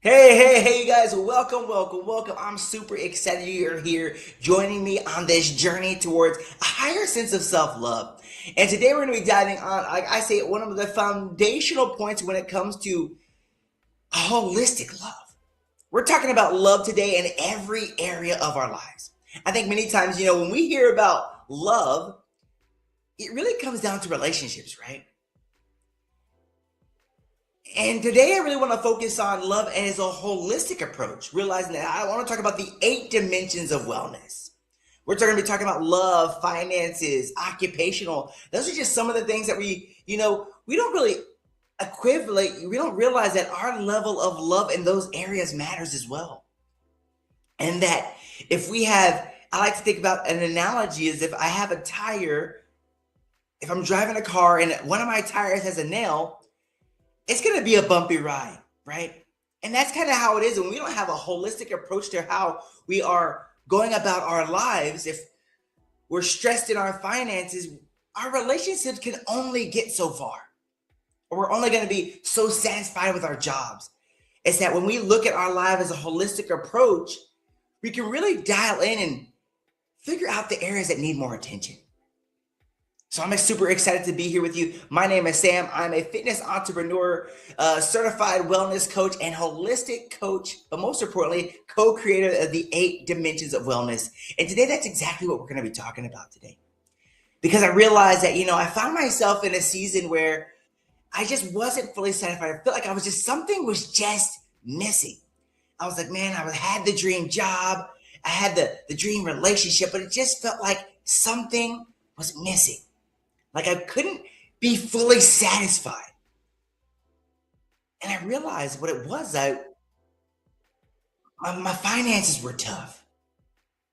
Hey, you guys, welcome. I'm super excited you're here joining me on this journey towards a higher sense of self love. And today we're going to be diving on, like I say, one of the foundational points when it comes to holistic love. We're talking about love today in every area of our lives. I think many times, when we hear about love, it really comes down to relationships, right? And today I really want to focus on love as a holistic approach, realizing that I want to talk about the 8 dimensions of wellness. We're going to be talking about love, finances, occupational. Those are just some of the things that we don't really equivalent. We don't realize that our level of love in those areas matters as well. And that if we have, I like to think about an analogy is if I have a tire, if I'm driving a car and one of my tires has a nail, it's going to be a bumpy ride, right? And that's kind of how it is. And we don't have a holistic approach to how we are going about our lives. If we're stressed in our finances, our relationships can only get so far, or we're only going to be so satisfied with our jobs. It's that when we look at our life as a holistic approach, we can really dial in and figure out the areas that need more attention. So I'm super excited to be here with you. My name is Sam. I'm a fitness entrepreneur, certified wellness coach, and holistic coach, but most importantly, co-creator of the 8 dimensions of wellness. And today, that's exactly what we're going to be talking about today. Because I realized that, I found myself in a season where I just wasn't fully satisfied. I felt like something was just missing. I was like, man, I had the dream job. I had the dream relationship, but it just felt like something was missing. Like I couldn't be fully satisfied. And I realized what it was that my finances were tough.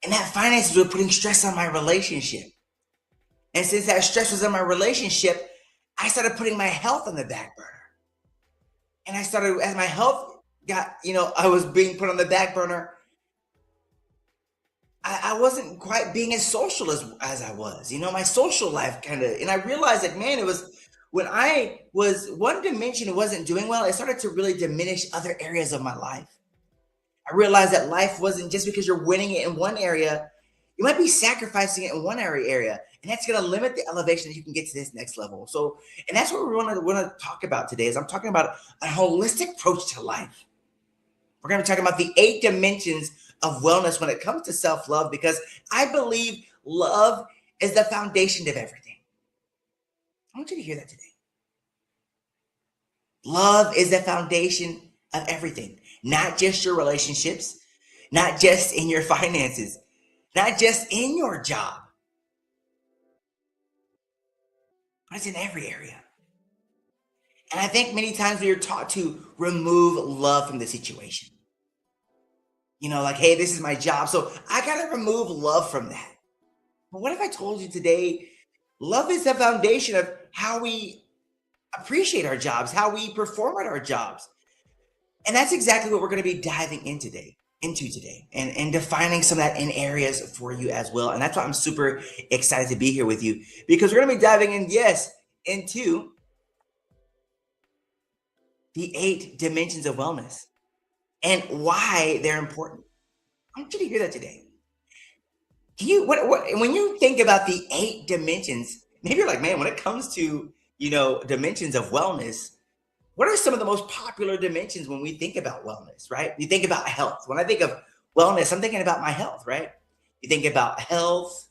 And that finances were putting stress on my relationship. And since that stress was on my relationship, I started putting my health on the back burner. And I started, as my health got, I was being put on the back burner, I wasn't quite being as social as I was. My social life kind of, and I realized that, man, it was when I was one dimension, it wasn't doing well. It started to really diminish other areas of my life. I realized that life wasn't just because you're winning it in one area, you might be sacrificing it in one area, and that's going to limit the elevation that you can get to this next level. So, and that's what we want to talk about today. Is I'm talking about a holistic approach to life. We're going to be talking about the 8 dimensions of wellness when it comes to self-love, because I believe love is the foundation of everything. I want you to hear that today. Love is the foundation of everything, not just your relationships, not just in your finances, not just in your job, but it's in every area. And I think many times we are taught to remove love from the situation. Like, hey, this is my job, so I got to remove love from that. But what if I told you today, love is the foundation of how we appreciate our jobs, how we perform at our jobs. And that's exactly what we're going to be diving into today and defining some of that in areas for you as well. And that's why I'm super excited to be here with you, because we're going to be diving in, yes, into the 8 dimensions of wellness and why they're important. I want you to hear that today. Can you what when you think about the 8 dimensions, maybe you're like, man, when it comes to dimensions of wellness, what are some of the most popular dimensions when we think about wellness, right? You think about health. When I think of wellness, I'm thinking about my health, right? You think about health,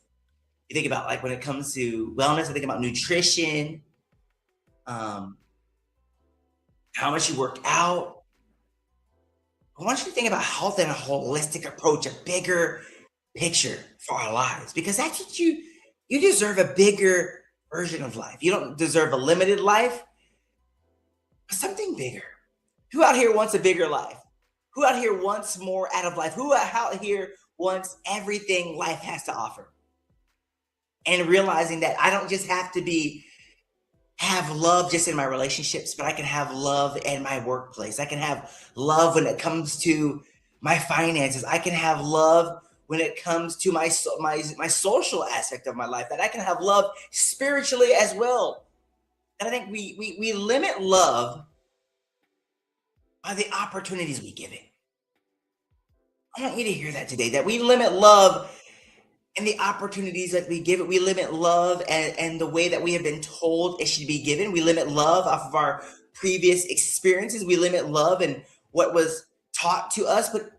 you think about, like, when it comes to wellness, I think about nutrition, um, how much you work out. I want you to think about health in a holistic approach, a bigger picture for our lives, because that's what you deserve, a bigger version of life. You don't deserve a limited life, but something bigger. Who out here wants a bigger life? Who out here wants more out of life? Who out here wants everything life has to offer? And realizing that I don't just have to have love just in my relationships, but I can have love in my workplace. I can have love when it comes to my finances. I can have love when it comes to my social aspect of my life. That I can have love spiritually as well. And I think we limit love are the opportunities we give it. I want you to hear that today, that we limit love and the opportunities that we give it. We limit love and the way that we have been told it should be given. We limit love off of our previous experiences. We limit love and what was taught to us. But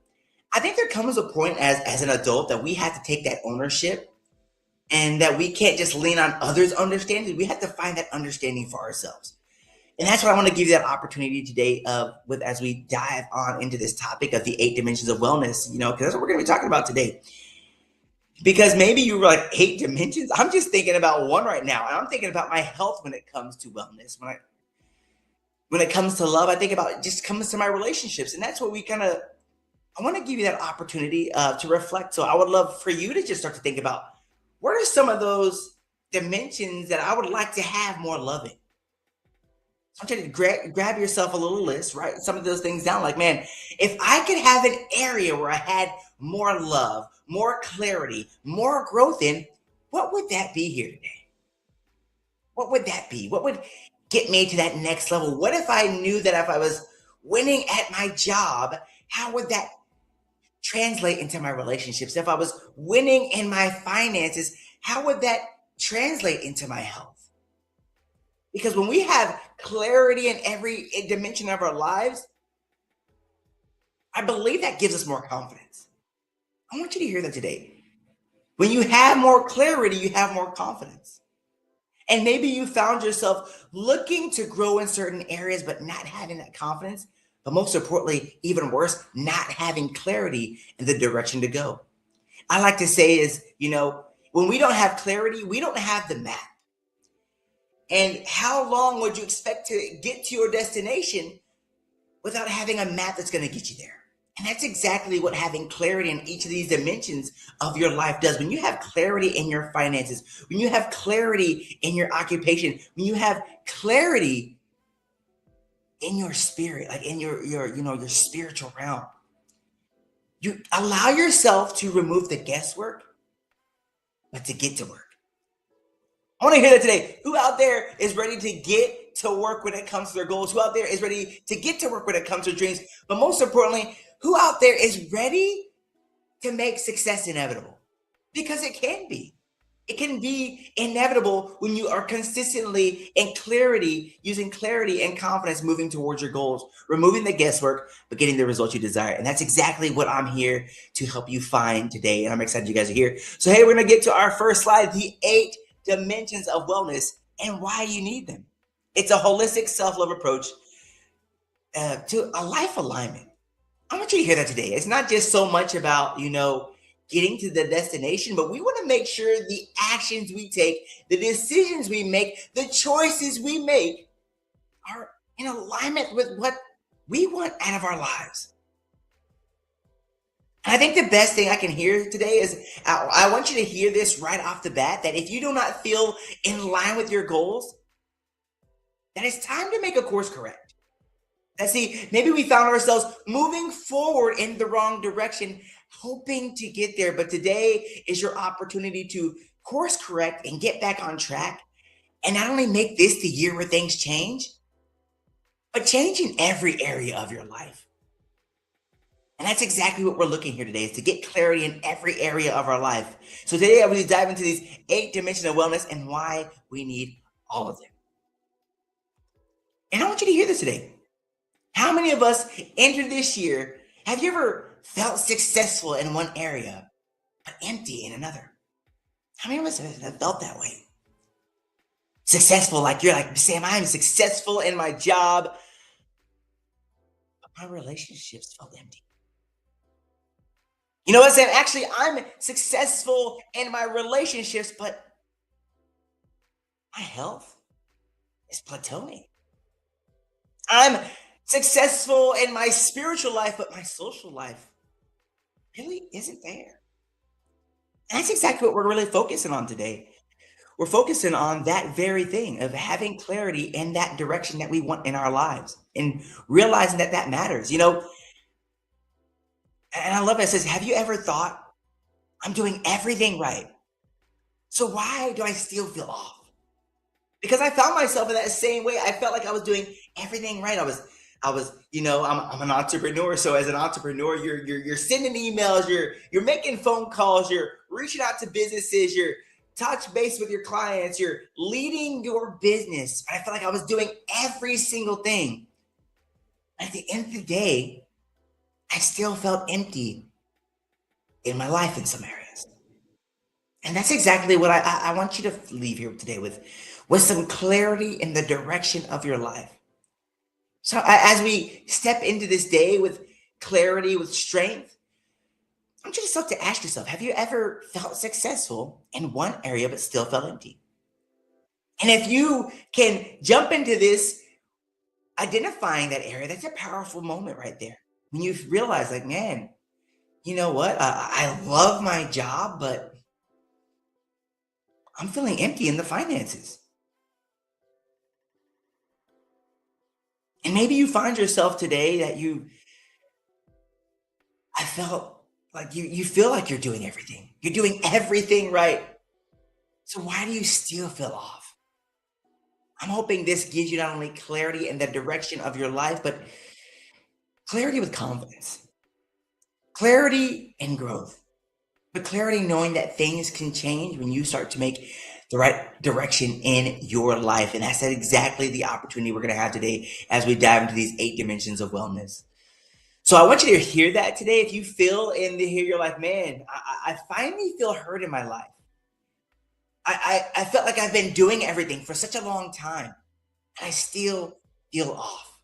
I think there comes a point as an adult that we have to take that ownership and that we can't just lean on others' understanding. We have to find that understanding for ourselves. And that's what I want to give you that opportunity today with as we dive on into this topic of the 8 dimensions of wellness, because that's what we're going to be talking about today. Because maybe you were like 8 dimensions. I'm just thinking about one right now. And I'm thinking about my health when it comes to wellness. When it comes to love, I think about it just comes to my relationships. And that's what I want to give you that opportunity to reflect. So I would love for you to just start to think about what are some of those dimensions that I would like to have more loving. I'm trying to grab yourself a little list, write some of those things down. Like, man, if I could have an area where I had more love, more clarity, more growth in, what would that be here today? What would that be? What would get me to that next level? What if I knew that if I was winning at my job, how would that translate into my relationships? If I was winning in my finances, how would that translate into my health? Because when we have clarity in every dimension of our lives, I believe that gives us more confidence. I want you to hear that today. When you have more clarity, you have more confidence. And maybe you found yourself looking to grow in certain areas, but not having that confidence. But most importantly, even worse, not having clarity in the direction to go. I like to say is, when we don't have clarity, we don't have the map. And how long would you expect to get to your destination without having a map that's going to get you there? And that's exactly what having clarity in each of these dimensions of your life does. When you have clarity in your finances, when you have clarity in your occupation, when you have clarity in your spirit, like in your spiritual realm, you allow yourself to remove the guesswork, but to get to work. I want to hear that today. Who out there is ready to get to work when it comes to their goals? Who out there is ready to get to work when it comes to dreams? But most importantly, who out there is ready to make success inevitable? Because it can be. It can be inevitable when you are consistently in clarity, using clarity and confidence, moving towards your goals, removing the guesswork, but getting the results you desire. And that's exactly what I'm here to help you find today. And I'm excited you guys are here. So, hey, we're going to get to our first slide, the 8 dimensions of wellness and why you need them. It's a holistic self-love approach to a life alignment. I want you to hear that today. It's not just so much about, getting to the destination, but we want to make sure the actions we take, the decisions we make, the choices we make are in alignment with what we want out of our lives. And I think the best thing I can hear today is I want you to hear this right off the bat, that if you do not feel in line with your goals, that it's time to make a course correct. That see, maybe we found ourselves moving forward in the wrong direction, hoping to get there. But today is your opportunity to course correct and get back on track. And not only make this the year where things change, but change in every area of your life. And that's exactly what we're looking here today, is to get clarity in every area of our life. So today I will dive into these 8 dimensions of wellness and why we need all of them. And I want you to hear this today. How many of us entered this year, have you ever felt successful in one area, but empty in another? How many of us have felt that way? Successful, like you're like, Sam, I'm successful in my job, but my relationships felt empty. You know what, Sam? Actually, I'm successful in my relationships, but my health is plateauing. I'm successful in my spiritual life, but my social life really isn't there. And that's exactly what we're really focusing on today. We're focusing on that very thing of having clarity in that direction that we want in our lives and realizing that that matters. And I love it. It says, have you ever thought, I'm doing everything right, so why do I still feel off? Because I found myself in that same way. I felt like I was doing everything right. I was I was, I'm an entrepreneur. So as an entrepreneur, you're sending emails, you're making phone calls, you're reaching out to businesses, you're touch base with your clients, you're leading your business. I felt like I was doing every single thing. At the end of the day, I still felt empty in my life in some areas. And that's exactly what I want you to leave here today with some clarity in the direction of your life. So as we step into this day with clarity, with strength, I want you to start to ask yourself, have you ever felt successful in one area but still felt empty? And if you can jump into this, identifying that area, that's a powerful moment right there. When you realize, like, man, you know what? I love my job, but I'm feeling empty in the finances. And maybe you find yourself today that I felt like you feel like you're doing everything. You're doing everything right. So why do you still feel off? I'm hoping this gives you not only clarity in the direction of your life, but clarity with confidence, clarity and growth, but clarity knowing that things can change when you start to make the right direction in your life. And that's exactly the opportunity we're going to have today as we dive into these 8 dimensions of wellness. So I want you to hear that today. If you feel in the here, you're like, man, I finally feel heard in my life. I felt like I've been doing everything for such a long time, and I still feel off.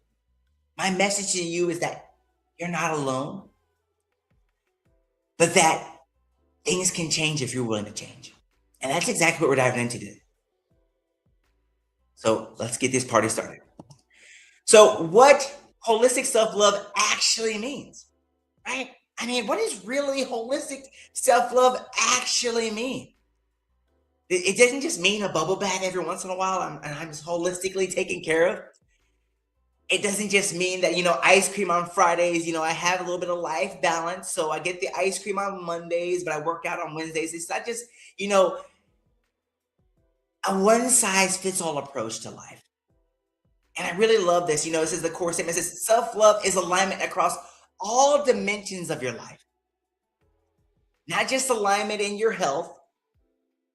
My message to you is that you're not alone, but that things can change if you're willing to change. And that's exactly what we're diving into today. So let's get this party started. So, what holistic self love actually means, right? I mean, what does really holistic self love actually mean? It doesn't just mean a bubble bath every once in a while and I'm just holistically taken care of. It doesn't just mean that, ice cream on Fridays, I have a little bit of life balance. So I get the ice cream on Mondays, but I work out on Wednesdays. It's not just, you know, a one size fits all approach to life. And I really love this. This is the core statement. It says self love is alignment across all dimensions of your life, not just alignment in your health,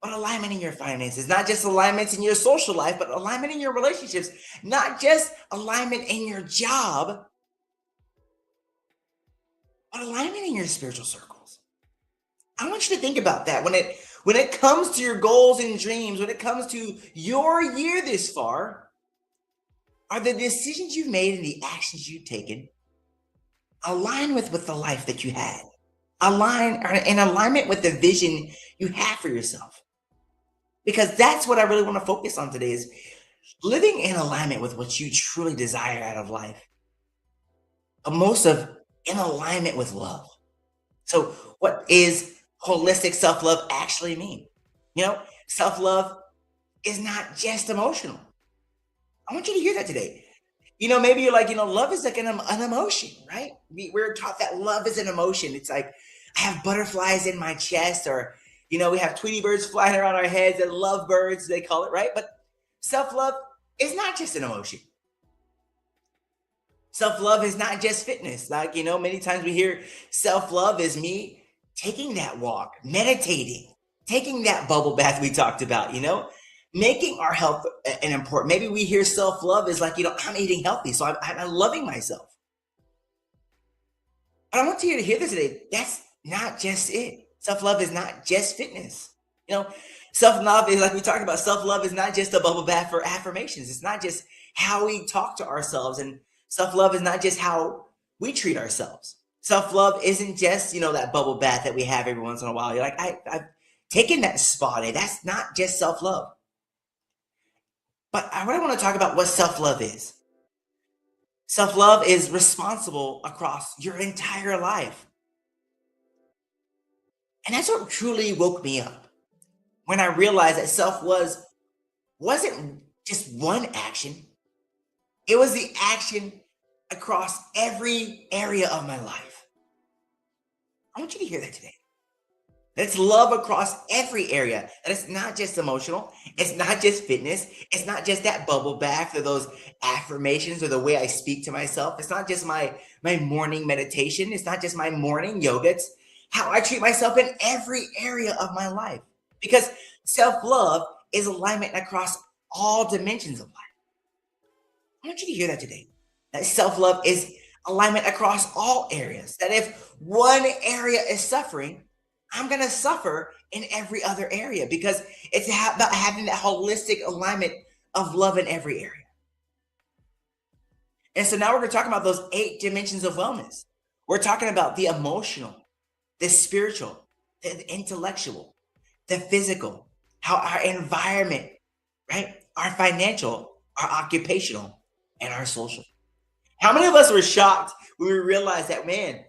but alignment in your finances, not just alignments in your social life, but alignment in your relationships, not just alignment in your job, but alignment in your spiritual circles. I want you to think about that when it comes to your goals and dreams, when it comes to your year this far, are the decisions you've made and the actions you've taken align with the life that you had? Align or in alignment with the vision you have for yourself. Because that's what I really want to focus on today is living in alignment with what you truly desire out of life. But most of in alignment with love. So what is holistic self-love actually mean? Self-love is not just emotional. I want you to hear that today. Maybe you're like, love is like an emotion, right? We're taught that love is an emotion. It's like I have butterflies in my chest, or we have Tweety birds flying around our heads and love birds, they call it, right? But self-love is not just an emotion. Self-love is not just fitness. Like, many times we hear self-love is me taking that walk, meditating, taking that bubble bath we talked about, making our health an important. Maybe we hear self-love is like, I'm eating healthy, so I'm loving myself. But I want you to hear this today. That's not just it. Self-love is not just fitness. You know, self-love is like we talked about, self-love is not just a bubble bath for affirmations. It's not just how we talk to ourselves. And self-love is not just how we treat ourselves. Self-love isn't just, that bubble bath that we have every once in a while. You're like, I've taken that spa day. That's not just self-love. But I really want to talk about what self-love is. Self-love is responsible across your entire life. And that's what truly woke me up when I realized that wasn't just one action. It was the action across every area of my life. I want you to hear that today. It's love across every area. And it's not just emotional. It's not just fitness. It's not just that bubble bath or those affirmations or the way I speak to myself. It's not just my morning meditation. It's not just my morning yoga. It's how I treat myself in every area of my life. Because self-love is alignment across all dimensions of life. I want you to hear that today. That self-love is alignment across all areas. That if one area is suffering, I'm going to suffer in every other area because it's about having that holistic alignment of love in every area. And so now we're going to talk about those 8 dimensions of wellness. We're talking about the emotional, the spiritual, the intellectual, the physical, how our environment, right? Our financial, our occupational, and our social. How many of us were shocked when we realized that, man,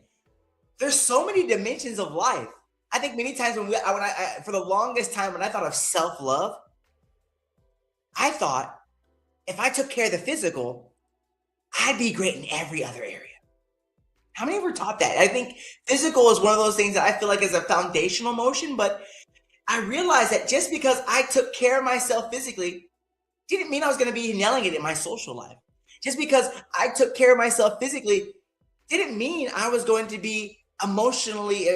there's so many dimensions of life. I think many times for the longest time, when I thought of self-love, I thought if I took care of the physical, I'd be great in every other area. How many were taught that? I think physical is one of those things that I feel like is a foundational motion, but I realized that just because I took care of myself physically didn't mean I was going to be nailing it in my social life. Just because I took care of myself physically didn't mean I was going to be emotionally,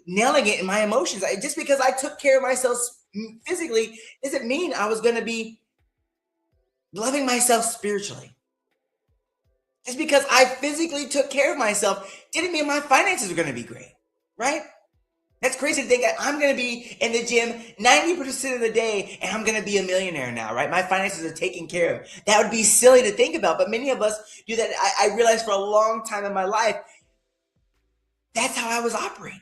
nailing it in my emotions. Just because I took care of myself physically doesn't mean I was going to be loving myself spiritually. Just because I physically took care of myself didn't mean my finances were going to be great, right? That's crazy to think that I'm going to be in the gym 90% of the day and I'm going to be a millionaire now, right? My finances are taken care of. That would be silly to think about, but many of us do that. I realized for a long time in my life, that's how I was operating.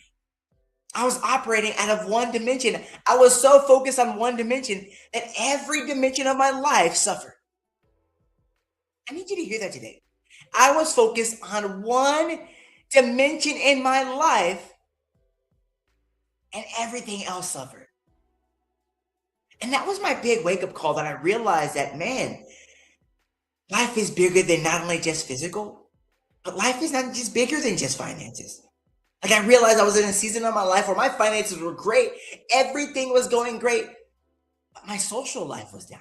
I was operating out of one dimension. I was so focused on one dimension that every dimension of my life suffered. I need you to hear that today. I was focused on one dimension in my life and everything else suffered. And that was my big wake up call that I realized that, man, life is bigger than not only just physical, but life is not just bigger than just finances. Like I realized I was in a season of my life where my finances were great. Everything was going great, but my social life was down.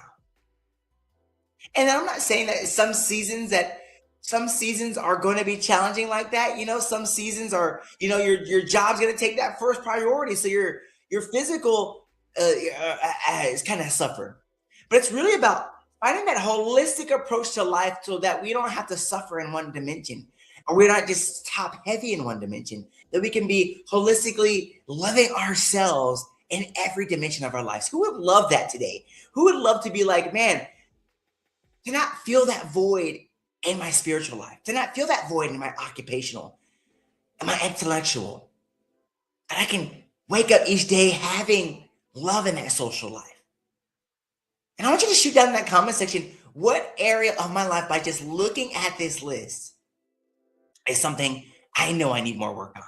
And I'm not saying that some seasons are going to be challenging like that. Some seasons are, your job's going to take that first priority. So your physical is kind of suffer. But it's really about finding that holistic approach to life so that we don't have to suffer in one dimension, or we're not just top heavy in one dimension, that we can be holistically loving ourselves in every dimension of our lives. Who would love that today? Who would love to be like, man, to not feel that void in my spiritual life, to not feel that void in my occupational and my intellectual, and I can wake up each day having love in that social life. And I want you to shoot down in that comment section what area of my life, by just looking at this list, is something I know I need more work on.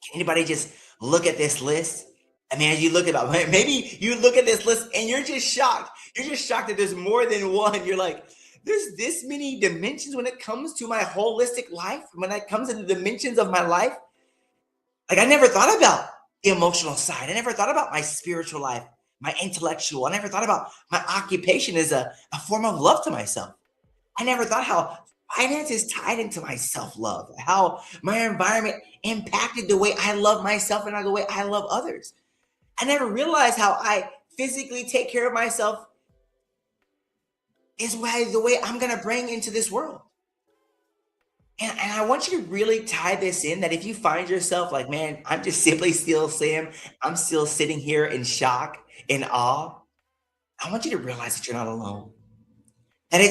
Can anybody just look at this list? I mean, as you look at it, maybe you look at this list and you're just shocked. You're just shocked that there's more than one. You're like, there's this many dimensions when it comes to my holistic life, when it comes to the dimensions of my life. Like I never thought about the emotional side. I never thought about my spiritual life, my intellectual. I never thought about my occupation as a form of love to myself. I never thought how finance is tied into my self-love, how my environment impacted the way I love myself and the way I love others. I never realized how I physically take care of myself is the way I'm going to bring into this world. And I want you to really tie this in, that if you find yourself like, man, I'm just simply still Sam, I'm still sitting here in shock, in awe, I want you to realize that you're not alone. And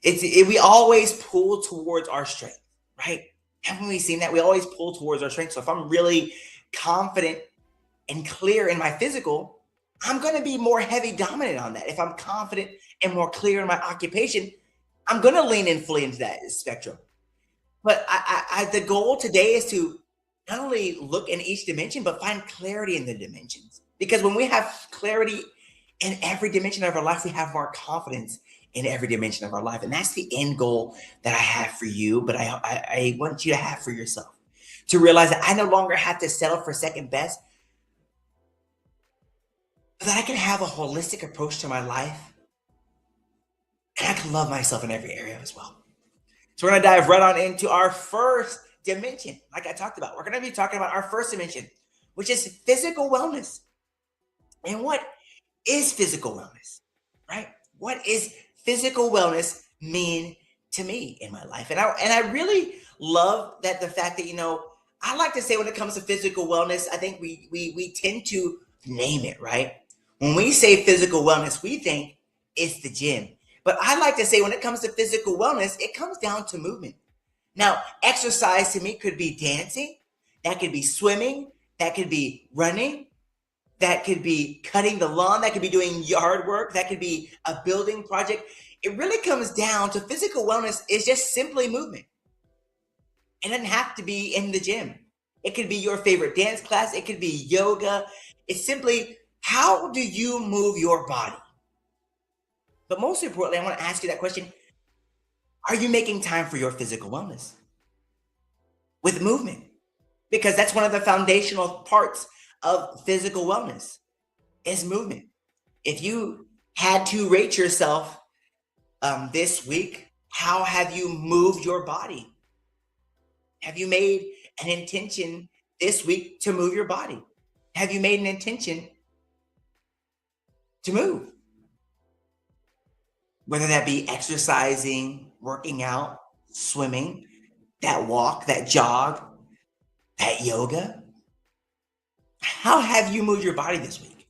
we always pull towards our strength, right? Haven't we seen that? We always pull towards our strength. So if I'm really confident and clear in my physical, I'm going to be more heavy dominant on that. If I'm confident and more clear in my occupation, I'm going to lean in fully into that spectrum. But the goal today is to not only look in each dimension, but find clarity in the dimensions. Because when we have clarity in every dimension of our life, we have more confidence in every dimension of our life. And that's the end goal that I have for you, but I want you to have for yourself. to realize that I no longer have to settle for second best, but that I can have a holistic approach to my life and I can love myself in every area as well. So we're going to dive right on into our first dimension. Like I talked about, we're going to be talking about our first dimension, which is physical wellness. And what is physical wellness, right? What is physical wellness mean to me in my life? And I really love that the fact that I like to say when it comes to physical wellness, I think we tend to name it, right? When we say physical wellness, we think it's the gym. But I like to say when it comes to physical wellness, it comes down to movement. Now, exercise to me could be dancing, that could be swimming, that could be running, that could be cutting the lawn, that could be doing yard work, that could be a building project. It really comes down to physical wellness is just simply movement. It doesn't have to be in the gym. It could be your favorite dance class, it could be yoga. It's simply how do you move your body? But most importantly, I want to ask you that question. Are you making time for your physical wellness with movement? Because that's one of the foundational parts of physical wellness is movement. If you had to rate yourself this week, how have you moved your body? Have you made an intention this week to move your body? Have you made an intention to move? Whether that be exercising, working out, swimming, that walk, that jog, that yoga. How have you moved your body this week?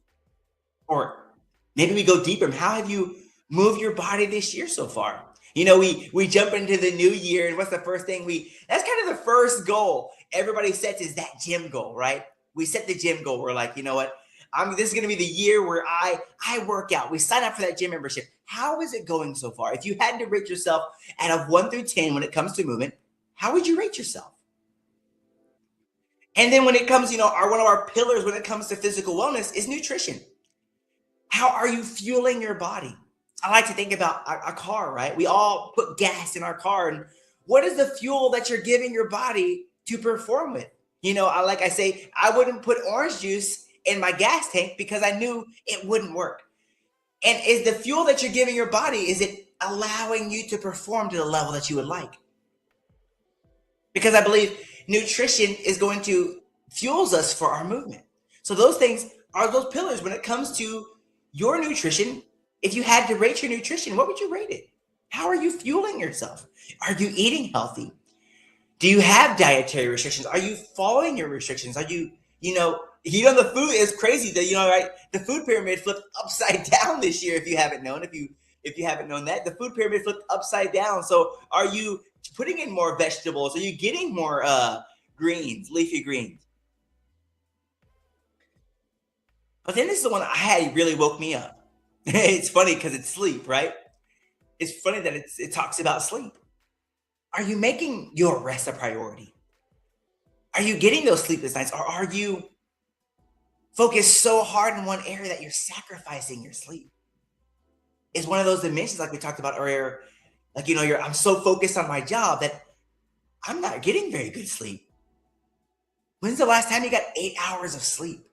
Or maybe we go deeper. How have you moved your body this year so far? We jump into the new year, and what's the first thing that's kind of the first goal everybody sets is that gym goal, right? We set the gym goal. We're like, you know what? This is going to be the year where I work out. We sign up for that gym membership. How is it going so far? If you had to rate yourself out of 1 through 10 when it comes to movement, how would you rate yourself? And then when it comes, one of our pillars when it comes to physical wellness is nutrition. How are you fueling your body? I like to think about a car, right? We all put gas in our car. And what is the fuel that you're giving your body to perform with? Like I say, I wouldn't put orange juice in my gas tank because I knew it wouldn't work. And is the fuel that you're giving your body, is it allowing you to perform to the level that you would like? Because I believe nutrition is going to fuels us for our movement. So those things are those pillars when it comes to your nutrition. If you had to rate your nutrition, what would you rate it? How are you fueling yourself? Are you eating healthy? Do you have dietary restrictions? Are you following your restrictions? Are you, the food is crazy that, right? The food pyramid flipped upside down this year. If you haven't known, if you haven't known that, the food pyramid flipped upside down. So are you putting in more vegetables? Are you getting more greens, leafy greens? But then this is the one I had really woke me up. It's funny because it's sleep, right? It's funny that it talks about sleep. Are you making your rest a priority? Are you getting those sleepless nights? Or are you focused so hard in one area that you're sacrificing your sleep? It's one of those dimensions like we talked about earlier. Like, I'm so focused on my job that I'm not getting very good sleep. When's the last time you got 8 hours of sleep?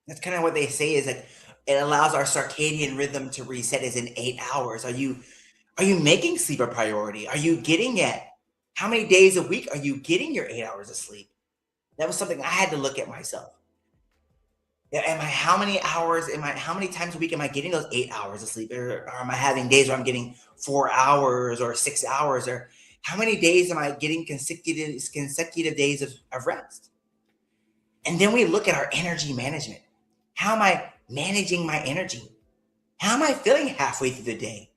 That's kind of what they say is that it allows our circadian rhythm to reset is in 8 hours. Are you making sleep a priority? Are you getting it? How many days a week are you getting your 8 hours of sleep? That was something I had to look at myself. How many times a week am I getting those 8 hours of sleep? Or am I having days where I'm getting 4 hours or 6 hours? Or how many days am I getting consecutive days of rest? And then we look at our energy management. How am I managing my energy? How am I feeling halfway through the day?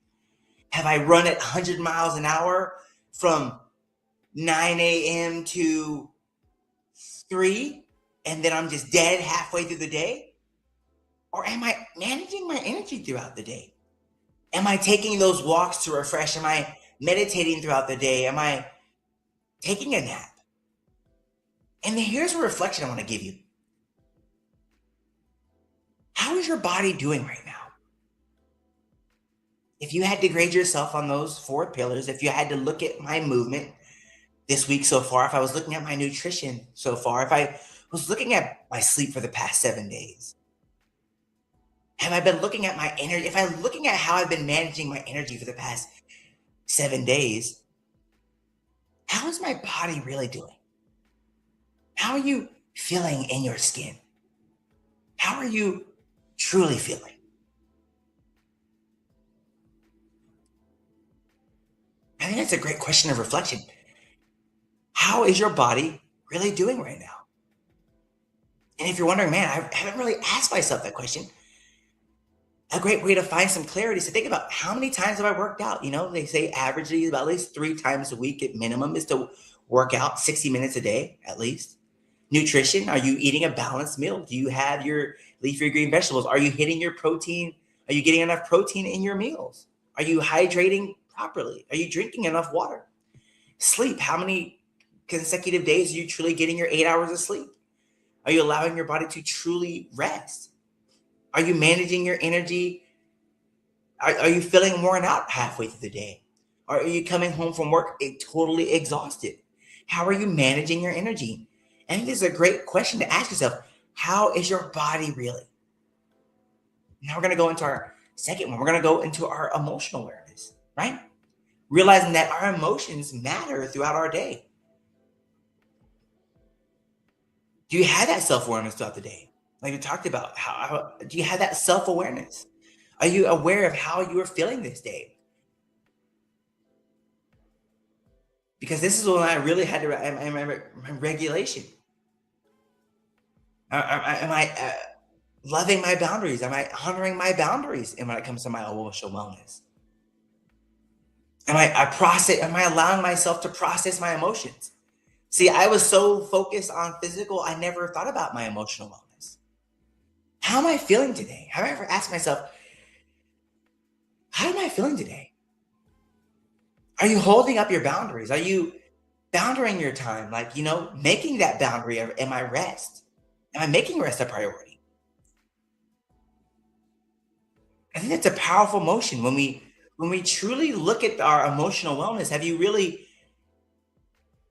Have I run at 100 miles an hour from 9 a.m. to 3, and then I'm just dead halfway through the day? Or am I managing my energy throughout the day? Am I taking those walks to refresh? Am I meditating throughout the day? Am I taking a nap? And then here's a reflection I want to give you. How is your body doing right now? If you had to grade yourself on those 4 pillars, if you had to look at my movement, this week so far, if I was looking at my nutrition so far, if I was looking at my sleep for the past 7 days, have I been looking at my energy? If I'm looking at how I've been managing my energy for the past 7 days, how is my body really doing? How are you feeling in your skin? How are you truly feeling? I think that's a great question of reflection. How is your body really doing right now? And if you're wondering, man, I haven't really asked myself that question, a great way to find some clarity is to think about how many times have I worked out? They say averagely about at least 3 times a week at minimum is to work out 60 minutes a day at least. Nutrition, are you eating a balanced meal? Do you have your leafy green vegetables? Are you hitting your protein? Are you getting enough protein in your meals? Are you hydrating properly? Are you drinking enough water? Sleep, how many consecutive days are you truly getting your 8 hours of sleep? Are you allowing your body to truly rest? Are you managing your energy? Are you feeling worn out halfway through the day? Are you coming home from work totally exhausted? How are you managing your energy? I think this is a great question to ask yourself. How is your body really? Now we're going to go into our second one. We're going to go into our emotional awareness, right? Realizing that our emotions matter throughout our day. Do you have that self awareness throughout the day? Like we talked about, how do you have that self awareness? Are you aware of how you are feeling this day? Because this is when I really had to, my regulation. Am I loving my boundaries? Am I honoring my boundaries? And when it comes to my emotional wellness, am I allowing myself to process my emotions? See, I was so focused on physical, I never thought about my emotional wellness. How am I feeling today? Have I ever asked myself, how am I feeling today? Are you holding up your boundaries? Are you boundarying your time? Like, making that boundary. Am I rest? Am I making rest a priority? I think that's a powerful motion when we truly look at our emotional wellness.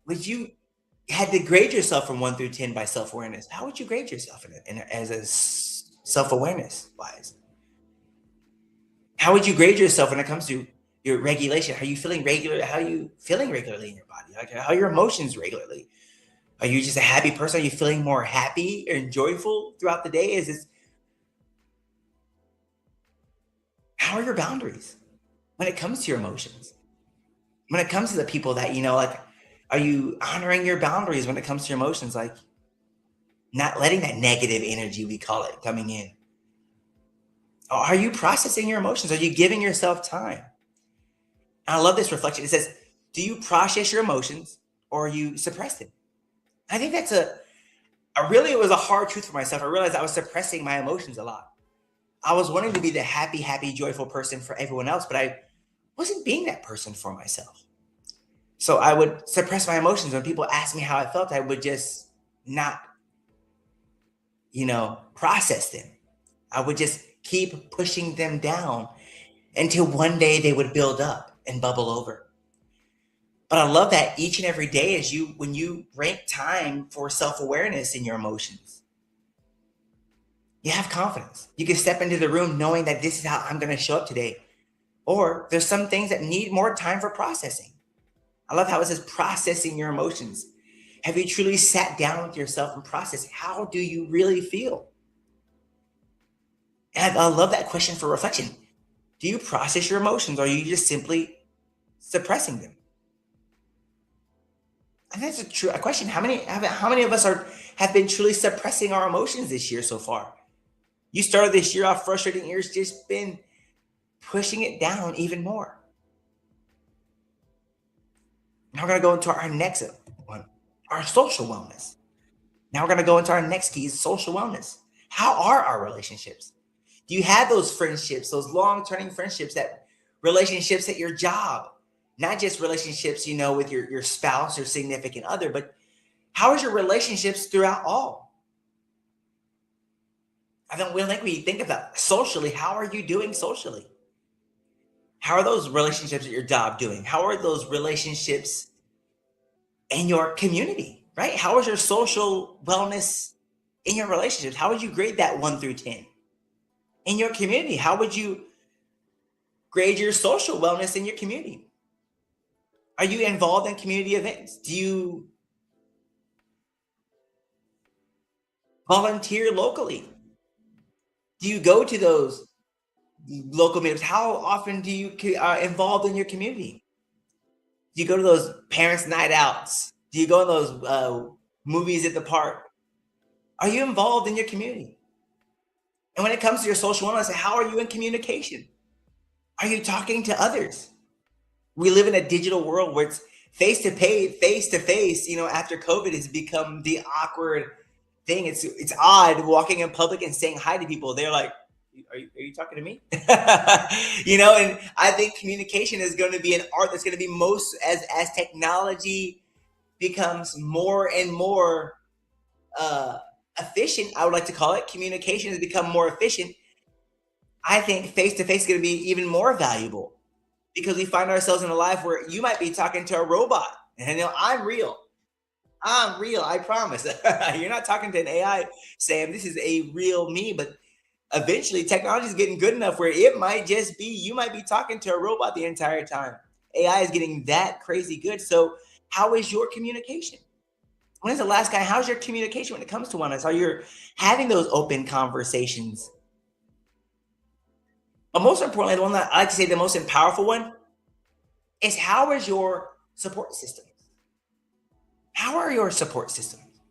Would you had to grade yourself from 1 through 10 by self awareness? How would you grade yourself as self awareness wise? How would you grade yourself when it comes to your regulation? Are you feeling regular? How are you feeling regularly in your body? Like, how are your emotions regularly? Are you just a happy person? Are you feeling more happy and joyful throughout the day? How are your boundaries when it comes to your emotions? When it comes to the people that like, are you honoring your boundaries when it comes to your emotions? Like, not letting that negative energy, we call it, coming in. Are you processing your emotions? Are you giving yourself time? And I love this reflection. It says, do you process your emotions or you suppress them? I think it was a hard truth for myself. I realized I was suppressing my emotions a lot. I was wanting to be the happy, happy, joyful person for everyone else, but I wasn't being that person for myself. So I would suppress my emotions. When people asked me how I felt, I would just not, process them. I would just keep pushing them down until one day they would build up and bubble over. But I love that each and every day when you rank time for self-awareness in your emotions, you have confidence. You can step into the room knowing that this is how I'm going to show up today. Or there's some things that need more time for processing. I love how it says processing your emotions. Have you truly sat down with yourself and processed, how do you really feel? And I love that question for reflection. Do you process your emotions or are you just simply suppressing them? I think that's a question. How many of us have been truly suppressing our emotions this year so far? You started this year off frustrated and you're just been pushing it down even more. Now we're going to go into our next one, our social wellness. Now we're going to go into our next key is social wellness. How are our relationships? Do you have those friendships, those long-term friendships, that relationships at your job? Not just relationships, with your spouse or significant other, but how is your relationships throughout all? I think we think about socially, how are you doing socially? How are those relationships at your job doing? How are those relationships in your community, right? How is your social wellness in your relationships? How would you grade that 1 through 10? In your community, how would you grade your social wellness in your community? Are you involved in community events? Do you volunteer locally? Do you go to those local meetups? How often do you involved in your community? Do you go to those parents' night outs? Do you go to those movies at the park? Are you involved in your community? And when it comes to your social wellness, how are you in communication? Are you talking to others? We live in a digital world where it's face to face. After COVID has become the awkward thing. It's odd walking in public and saying hi to people. They're like, are you talking to me? And I think communication is going to be an art that's going to be most as technology becomes more and more efficient. I would like to call it communication has become more efficient. I think face to face is going to be even more valuable because we find ourselves in a life where you might be talking to a robot, and I'm real. I'm real. I promise. You're not talking to an AI, Sam. This is a real me. But eventually, technology is getting good enough where it might just be you might be talking to a robot the entire time. AI is getting that crazy good. So, how is your communication? When is the last guy? How's your communication when it comes to one of us? Are you having those open conversations? But most importantly, the one that I like to say the most powerful one is how is your support system? How are your support systems?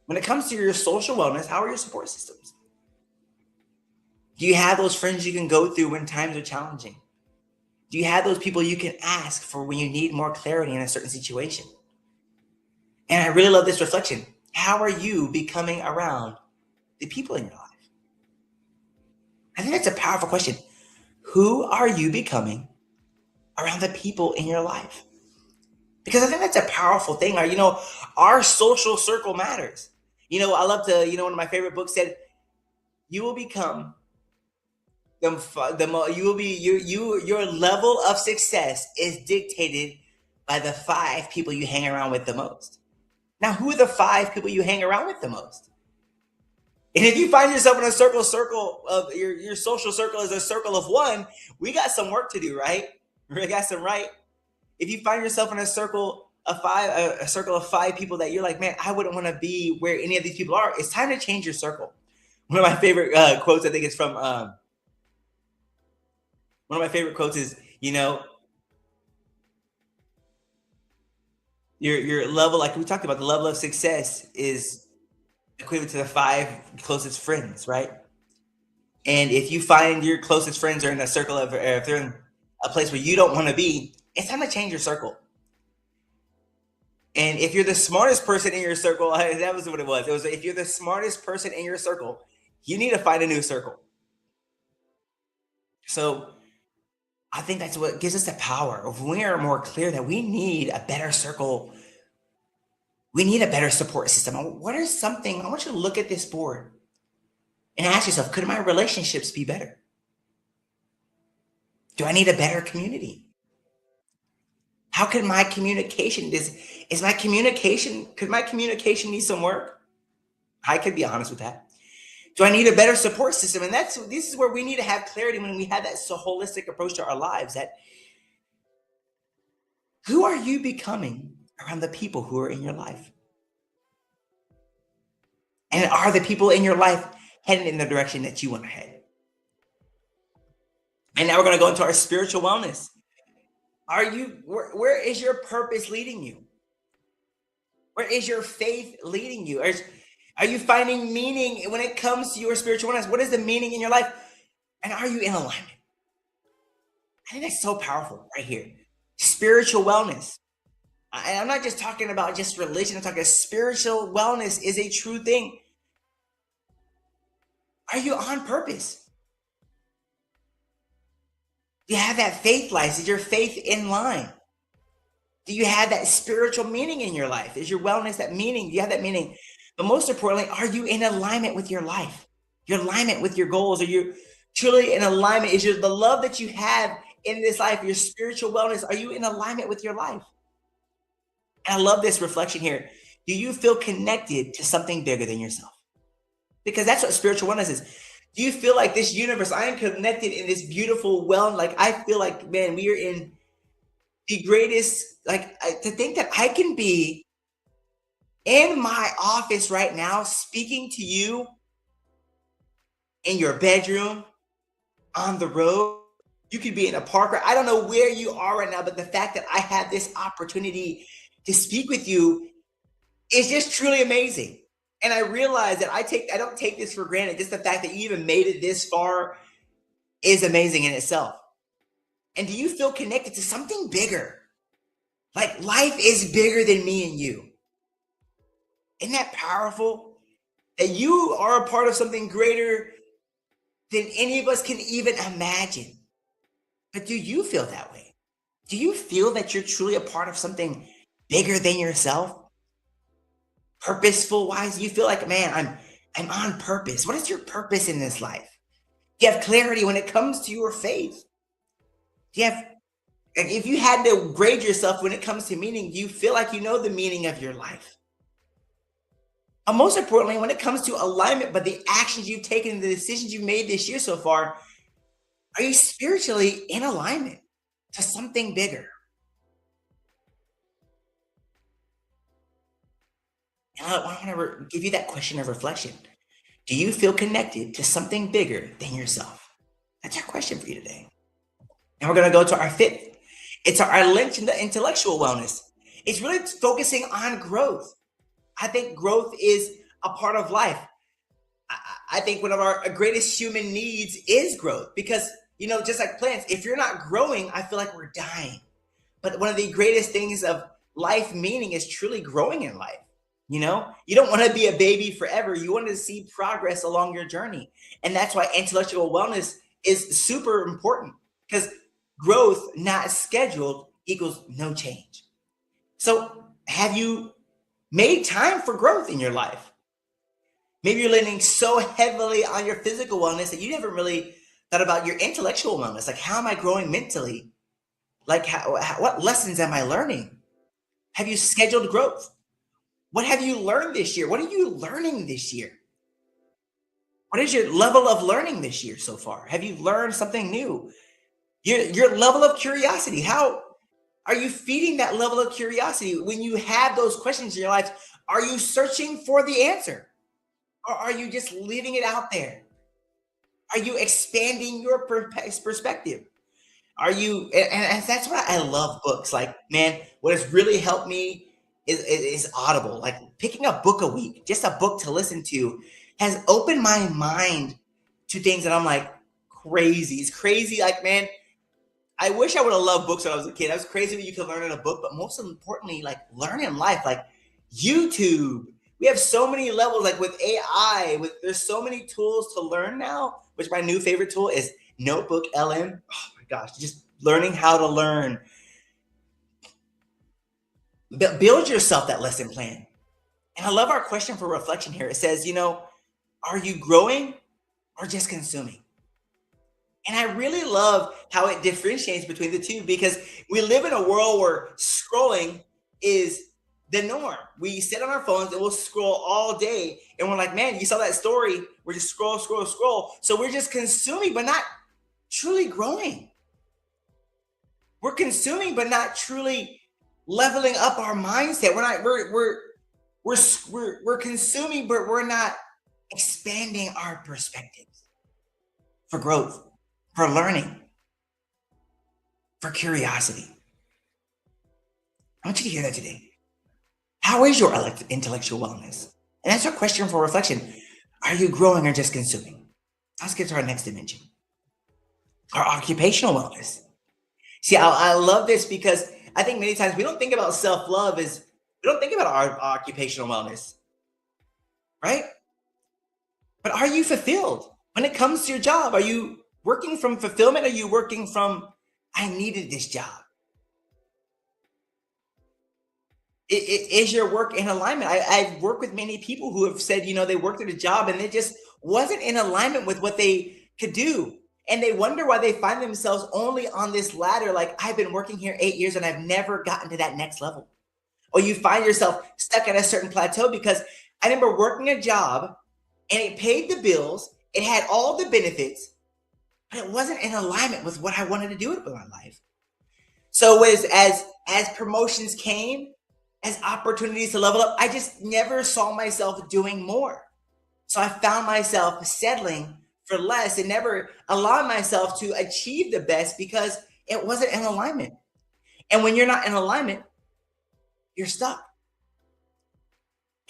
When it comes to your social wellness, how are your support systems? Do you have those friends you can go through when times are challenging? Do you have those people you can ask for when you need more clarity in a certain situation? And I really love this reflection. How are you becoming around the people in your life? I think that's a powerful question. Who are you becoming around the people in your life? Because I think that's a powerful thing. Our social circle matters. I love to, one of my favorite books said, you will become you will be your level of success is dictated by the 5 people you hang around with the most. Now, who are the 5 people you hang around with the most? And if you find yourself in a circle of your social circle is a circle of 1, we got some work to do, right? We got some right. If you find yourself in a circle of 5 people that you're like, man, I wouldn't want to be where any of these people are. It's time to change your circle. One of my favorite quotes, I think, is from one of my favorite quotes is, your level, like we talked about, the level of success is equivalent to the 5 closest friends, right? And if you find your closest friends are in a circle of, if they're in a place where you don't want to be, it's time to change your circle. And if you're the smartest person in your circle, that was what it was. It was if you're the smartest person in your circle, you need to find a new circle. So I think that's what gives us the power of we are more clear that we need a better circle. We need a better support system. What is something, I want you to look at this board and ask yourself, could my relationships be better? Do I need a better community? How can my communication, could my communication need some work? I could be honest with that. Do I need a better support system? And this is where we need to have clarity when we have that so holistic approach to our lives, that who are you becoming around the people who are in your life? And are the people in your life heading in the direction that you want to head? And now we're going to go into our spiritual wellness. Where is your purpose leading you? Where is your faith leading you? Are you finding meaning when it comes to your spiritual wellness? What is the meaning in your life? And are you in alignment? I think that's so powerful right here. Spiritual wellness. And I'm not just talking about just religion. I'm talking spiritual wellness is a true thing. Are you on purpose? Do you have that faith life? Is your faith in line? Do you have that spiritual meaning in your life? Is your wellness that meaning? Do you have that meaning? But most importantly, are you in alignment with your life? Your alignment with your goals? Are you truly in alignment? Is the love that you have in this life, your spiritual wellness, are you in alignment with your life? And I love this reflection here. Do you feel connected to something bigger than yourself? Because that's what spiritual wellness is. Do you feel like this universe, I am connected in this beautiful well, like I feel like, man, we are in the greatest, like to think that I can be in my office right now speaking to you in your bedroom, on the road. You could be in a park. I don't know where you are right now, but the fact that I have this opportunity to speak with you is just truly amazing. And I realize that I don't take this for granted. Just the fact that you even made it this far is amazing in itself. And do you feel connected to something bigger? Like life is bigger than me and you. Isn't that powerful? That you are a part of something greater than any of us can even imagine. But do you feel that way? Do you feel that you're truly a part of something bigger than yourself? Purposeful wise, do you feel like, man, I'm on purpose. What is your purpose in this life? Do you have clarity when it comes to your faith? Do you have, like, if you had to grade yourself when it comes to meaning, do you feel like you know the meaning of your life? And most importantly, when it comes to alignment, but the actions you've taken, the decisions you've made this year so far, are you spiritually in alignment to something bigger? And I want to give you that question of reflection. Do you feel connected to something bigger than yourself? That's our question for you today. And we're going to go to our fifth. It's our lynch into intellectual wellness. It's really focusing on growth. I think growth is a part of life. I think one of our greatest human needs is growth because, just like plants, if you're not growing, I feel like we're dying. But one of the greatest things of life meaning is truly growing in life. You don't want to be a baby forever. You want to see progress along your journey. And that's why intellectual wellness is super important because growth not scheduled equals no change. So have you made time for growth in your life? Maybe you're leaning so heavily on your physical wellness that you never really thought about your intellectual wellness. Like, how am I growing mentally? Like, what lessons am I learning? Have you scheduled growth? What have you learned this year? What are you learning this year? What is your level of learning this year so far? Have you learned something new? Your level of curiosity. How are you feeding that level of curiosity when you have those questions in your life? Are you searching for the answer? Or are you just leaving it out there? Are you expanding your perspective? Are you, and that's why I love books. Like, man, what has really helped me is Audible. Like picking a book a week, just a book to listen to, has opened my mind to things that I'm like, crazy. It's crazy. Like, man, I wish I would have loved books when I was a kid. I was crazy what you could learn in a book, but most importantly, like learn in life, like YouTube. We have so many levels, like with AI, there's so many tools to learn now, which my new favorite tool is Notebook LM. Oh my gosh, just learning how to learn. Build yourself that lesson plan. And I love our question for reflection here. It says, are you growing or just consuming? And I really love how it differentiates between the two because we live in a world where scrolling is the norm. We sit on our phones and we'll scroll all day. And we're like, man, you saw that story. We're just scroll, scroll, scroll. So we're just consuming, but not truly growing. We're consuming, but not truly leveling up our mindset. We're consuming, but we're not expanding our perspectives for growth, for learning, for curiosity. I want you to hear that today. How is your intellectual wellness? And that's our question for reflection. Are you growing or just consuming? Let's get to our next dimension. Our occupational wellness. See, I love this because I think many times we don't think about self-love as we don't think about our occupational wellness, right? But are you fulfilled when it comes to your job? Are you working from fulfillment? Or are you working from, I needed this job? Is your work in alignment? I've worked with many people who have said, they worked at a job and it just wasn't in alignment with what they could do. And they wonder why they find themselves only on this ladder. Like, I've been working here 8 years and I've never gotten to that next level. or you find yourself stuck at a certain plateau. Because I remember working a job and it paid the bills, it had all the benefits, but it wasn't in alignment with what I wanted to do with my life. So as promotions came, as opportunities to level up, I just never saw myself doing more. So I found myself settling for less and never allowing myself to achieve the best because it wasn't in alignment. And when you're not in alignment, you're stuck.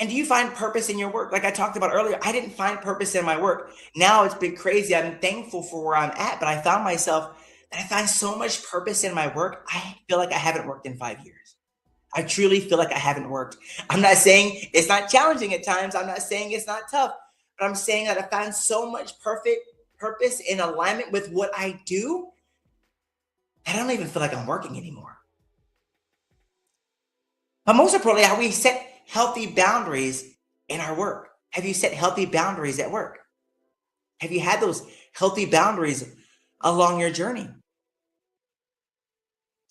And do you find purpose in your work? Like I talked about earlier, I didn't find purpose in my work. Now it's been crazy. I'm thankful for where I'm at, but I found myself that I find so much purpose in my work. I feel like I haven't worked in 5 years. I truly feel like I haven't worked. I'm not saying it's not challenging at times. I'm not saying it's not tough, but I'm saying that I find so much perfect purpose in alignment with what I do that I don't even feel like I'm working anymore. But most importantly, how we set healthy boundaries in our work. Have you set healthy boundaries at work? Have you had those healthy boundaries along your journey?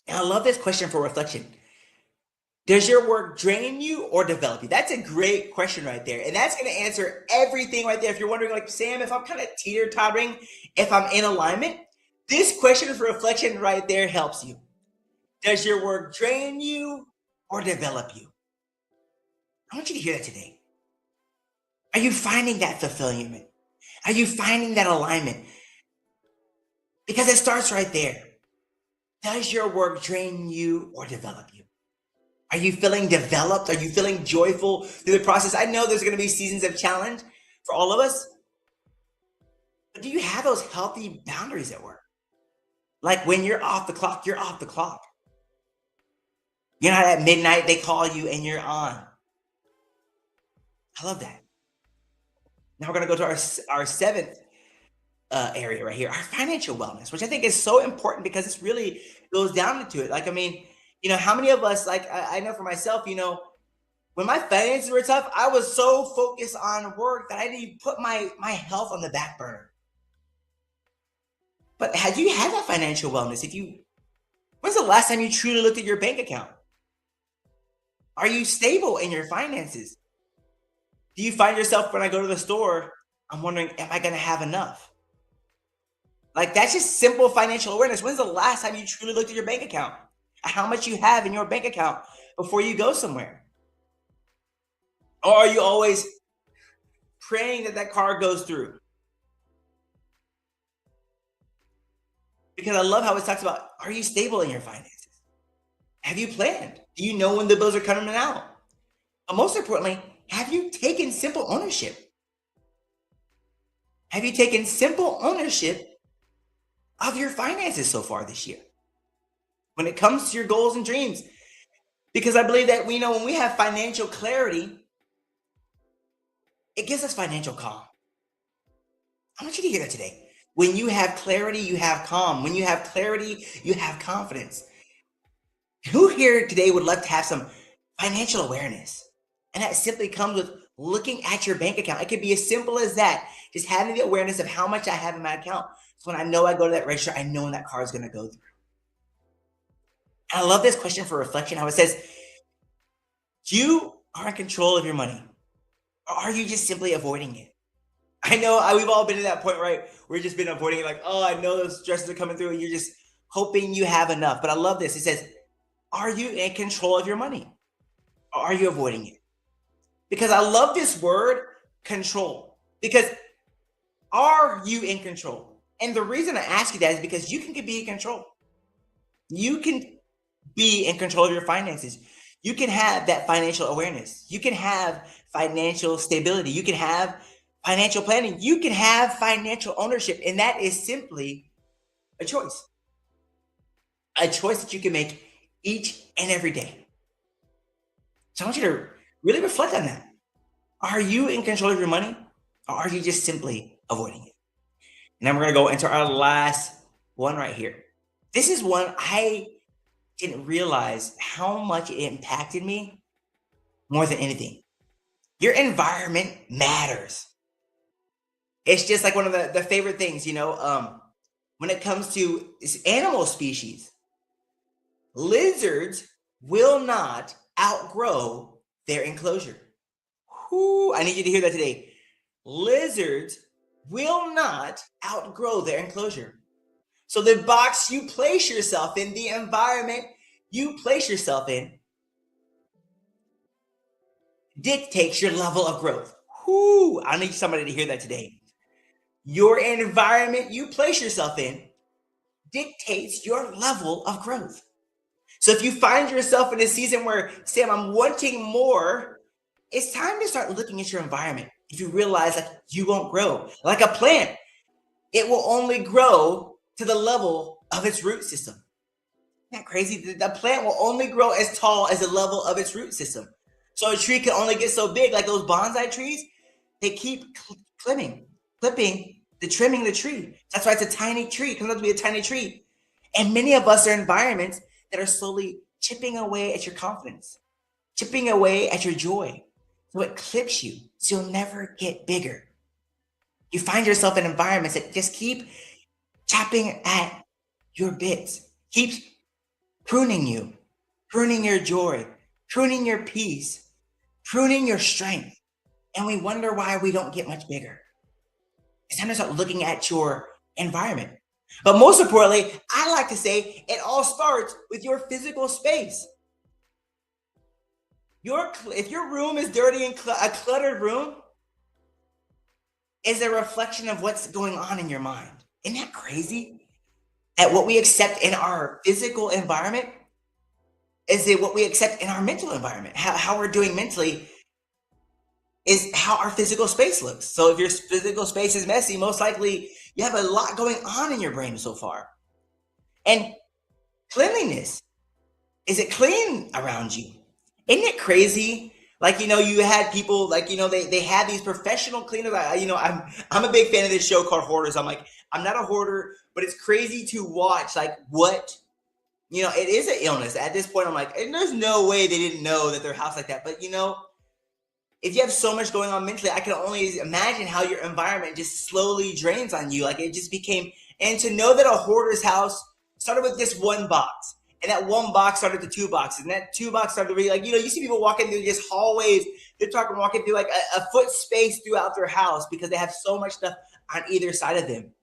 And I love this question for reflection. Does your work drain you or develop you? That's a great question right there. And that's going to answer everything right there. If you're wondering, like, Sam, if I'm kind of teeter-tottering, if I'm in alignment, this question for reflection right there helps you. Does your work drain you or develop you? I want you to hear that today. Are you finding that fulfillment? Are you finding that alignment? Because it starts right there. Does your work drain you or develop you? Are you feeling developed? Are you feeling joyful through the process? I know there's going to be seasons of challenge for all of us, but do you have those healthy boundaries at work? Like when you're off the clock, you're off the clock. You're not at midnight, they call you and you're on. I love that. Now we're going to go to our seventh area right here, our financial wellness, which I think is so important because this really goes down into it. Like, I mean, how many of us, like, I know for myself, when my finances were tough, I was so focused on work that I didn't even put my health on the back burner. But had you had that financial wellness? When's the last time you truly looked at your bank account? Are you stable in your finances? Do you find yourself when I go to the store, I'm wondering, am I going to have enough? Like, that's just simple financial awareness. When's the last time you truly looked at your bank account? How much you have in your bank account before you go somewhere? Or are you always praying that car goes through? Because I love how it talks about, are you stable in your finances? Have you planned? Do you know when the bills are coming out? But most importantly, have you taken simple ownership? Have you taken simple ownership of your finances so far this year? When it comes to your goals and dreams. Because I believe that we know when we have financial clarity, it gives us financial calm. I want you to hear that today. When you have clarity, you have calm. When you have clarity, you have confidence. Who here today would love to have some financial awareness? And that simply comes with looking at your bank account. It could be as simple as that. Just having the awareness of how much I have in my account. So when I know I go to that register, I know when that car is going to go through. And I love this question for reflection, how it says, you are in control of your money. Or are you just simply avoiding it? I know we've all been to that point, right? We've just been avoiding it, like, oh, I know those stresses are coming through and you're just hoping you have enough. But I love this. It says, are you in control of your money? Or are you avoiding it? Because I love this word, control. Because are you in control? And the reason I ask you that is because you can be in control. You can be in control of your finances. You can have that financial awareness. You can have financial stability. You can have financial planning. You can have financial ownership. And that is simply a choice. A choice that you can make each and every day. So I want you to really reflect on that. Are you in control of your money? Or are you just simply avoiding it? And then we're going to go into our last one right here. This is one I didn't realize how much it impacted me more than anything. Your environment matters. It's just like one of the favorite things, when it comes to animal species. Lizards will not outgrow their enclosure. Whoo, I need you to hear that today. Lizards will not outgrow their enclosure. So the box you place yourself in, the environment you place yourself in, dictates your level of growth. Whoo, I need somebody to hear that today. Your environment you place yourself in dictates your level of growth. So if you find yourself in a season where, Sam, I'm wanting more, it's time to start looking at your environment. If you realize that you won't grow like a plant, it will only grow to the level of its root system. Isn't that crazy? The plant will only grow as tall as the level of its root system. So a tree can only get so big, like those bonsai trees, they keep trimming the tree. That's why it's a tiny tree. It comes out to be a tiny tree. And many of us are in environments that are slowly chipping away at your confidence, chipping away at your joy. So it clips you, so you'll never get bigger. You find yourself in environments that just keep chopping at your bits, keeps pruning you, pruning your joy, pruning your peace, pruning your strength. And we wonder why we don't get much bigger. It's time to start looking at your environment. But most importantly, I like to say it all starts with your physical space. If your room is dirty and a cluttered room is a reflection of what's going on in your mind. Isn't that crazy? That what we accept in our physical environment is what we accept in our mental environment. How we're doing mentally is how our physical space looks. So if your physical space is messy, most likely you have a lot going on in your brain so far. And cleanliness, is it clean around you? Isn't it crazy? Like, you had people like, they had these professional cleaners. I'm a big fan of this show called Hoarders. I'm not a hoarder, but it's crazy to watch like what, it is an illness. At this point, I'm like, and there's no way they didn't know that their house like that. But if you have so much going on mentally, I can only imagine how your environment just slowly drains on you. Like it just became, and to know that a hoarder's house started with this one box. And that one box started to two boxes. And that two box started to be like, you see people walking through just hallways. They're talking walking through like a foot space throughout their house because they have so much stuff on either side of them.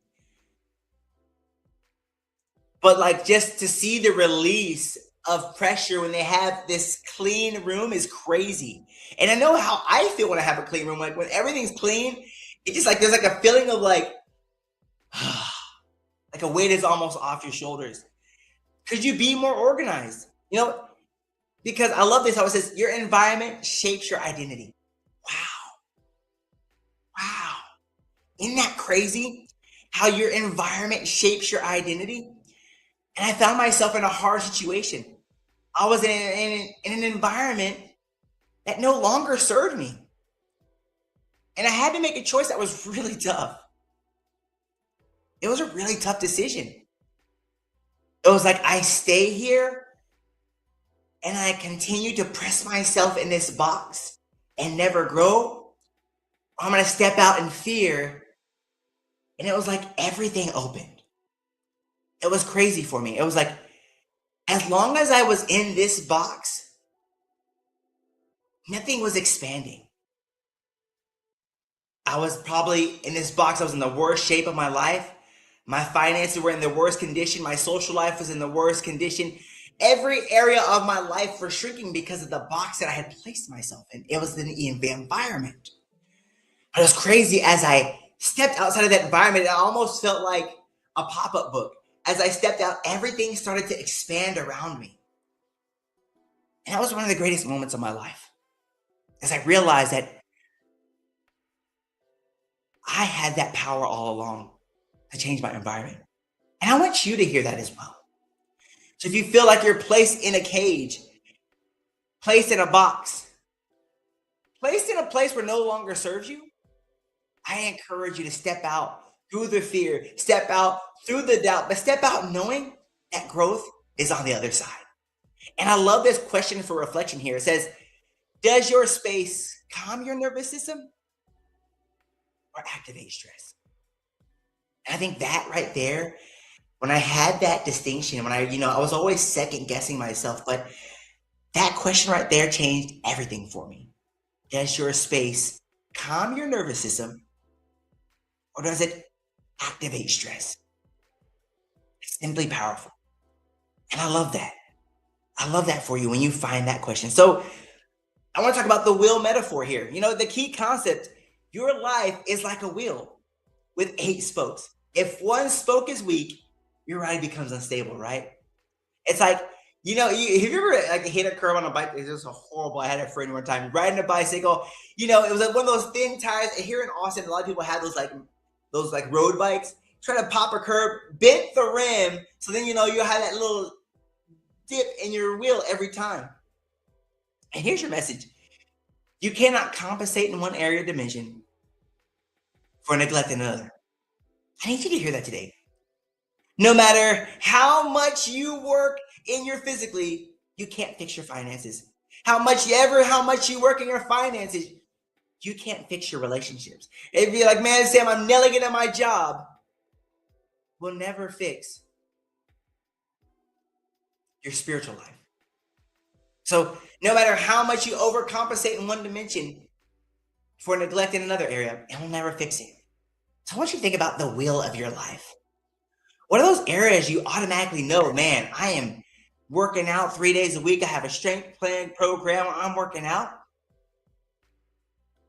But like just to see the release of pressure when they have this clean room is crazy. And I know how I feel when I have a clean room. Like when everything's clean, it's just like there's like a feeling of like a weight is almost off your shoulders. Could you be more organized? Because I love this how it says your environment shapes your identity. Wow. Isn't that crazy? How your environment shapes your identity? And I found myself in a hard situation. I was in an environment that no longer served me. And I had to make a choice that was really tough. It was a really tough decision. It was like, I stay here and I continue to press myself in this box and never grow. I'm going to step out in fear. And it was like everything opened. It was crazy for me. It was like, as long as I was in this box, nothing was expanding. I was probably in this box. I was in the worst shape of my life. My finances were in the worst condition. My social life was in the worst condition. Every area of my life was shrinking because of the box that I had placed myself in. It was the environment. But it was crazy. As I stepped outside of that environment, it almost felt like a pop-up book. As I stepped out, everything started to expand around me. And that was one of the greatest moments of my life. As I realized that I had that power all along to change my environment. And I want you to hear that as well. So if you feel like you're placed in a cage, placed in a box, placed in a place where no longer serves you, I encourage you to step out through the fear, step out through the doubt, but step out knowing that growth is on the other side. And I love this question for reflection here. It says, does your space calm your nervous system or activate stress? And I think that right there, when I had that distinction, when I was always second guessing myself, but That question right there changed everything for me. Does your space calm your nervous system or does it activate stress? It's simply powerful. And I love that. I love that for you when you find that question. So I want to talk about the wheel metaphor here. The key concept, your life is like a wheel with eight spokes. If one spoke is weak, your ride becomes unstable, right? It's like, have you ever like hit a curb on a bike? It's just a horrible. I had a friend one time riding a bicycle. It was like one of those thin tires. And here in Austin, a lot of people have those road bikes. Try to pop a curb, bent the rim, so then you have that little dip in your wheel every time. And here's your message: you cannot compensate in one area or dimension for neglect in another. I need you to hear that today. No matter how much you work in your physically, you can't fix your finances. How much you work in your finances, you can't fix your relationships. If you're like, man, Sam, I'm nailing it at my job, will never fix your spiritual life. So no matter how much you overcompensate in one dimension for neglect in another area, it will never fix it. So I want you to think about the wheel of your life. What are those areas you automatically know, man, I am working out 3 days a week. I have a strength plan program. I'm working out.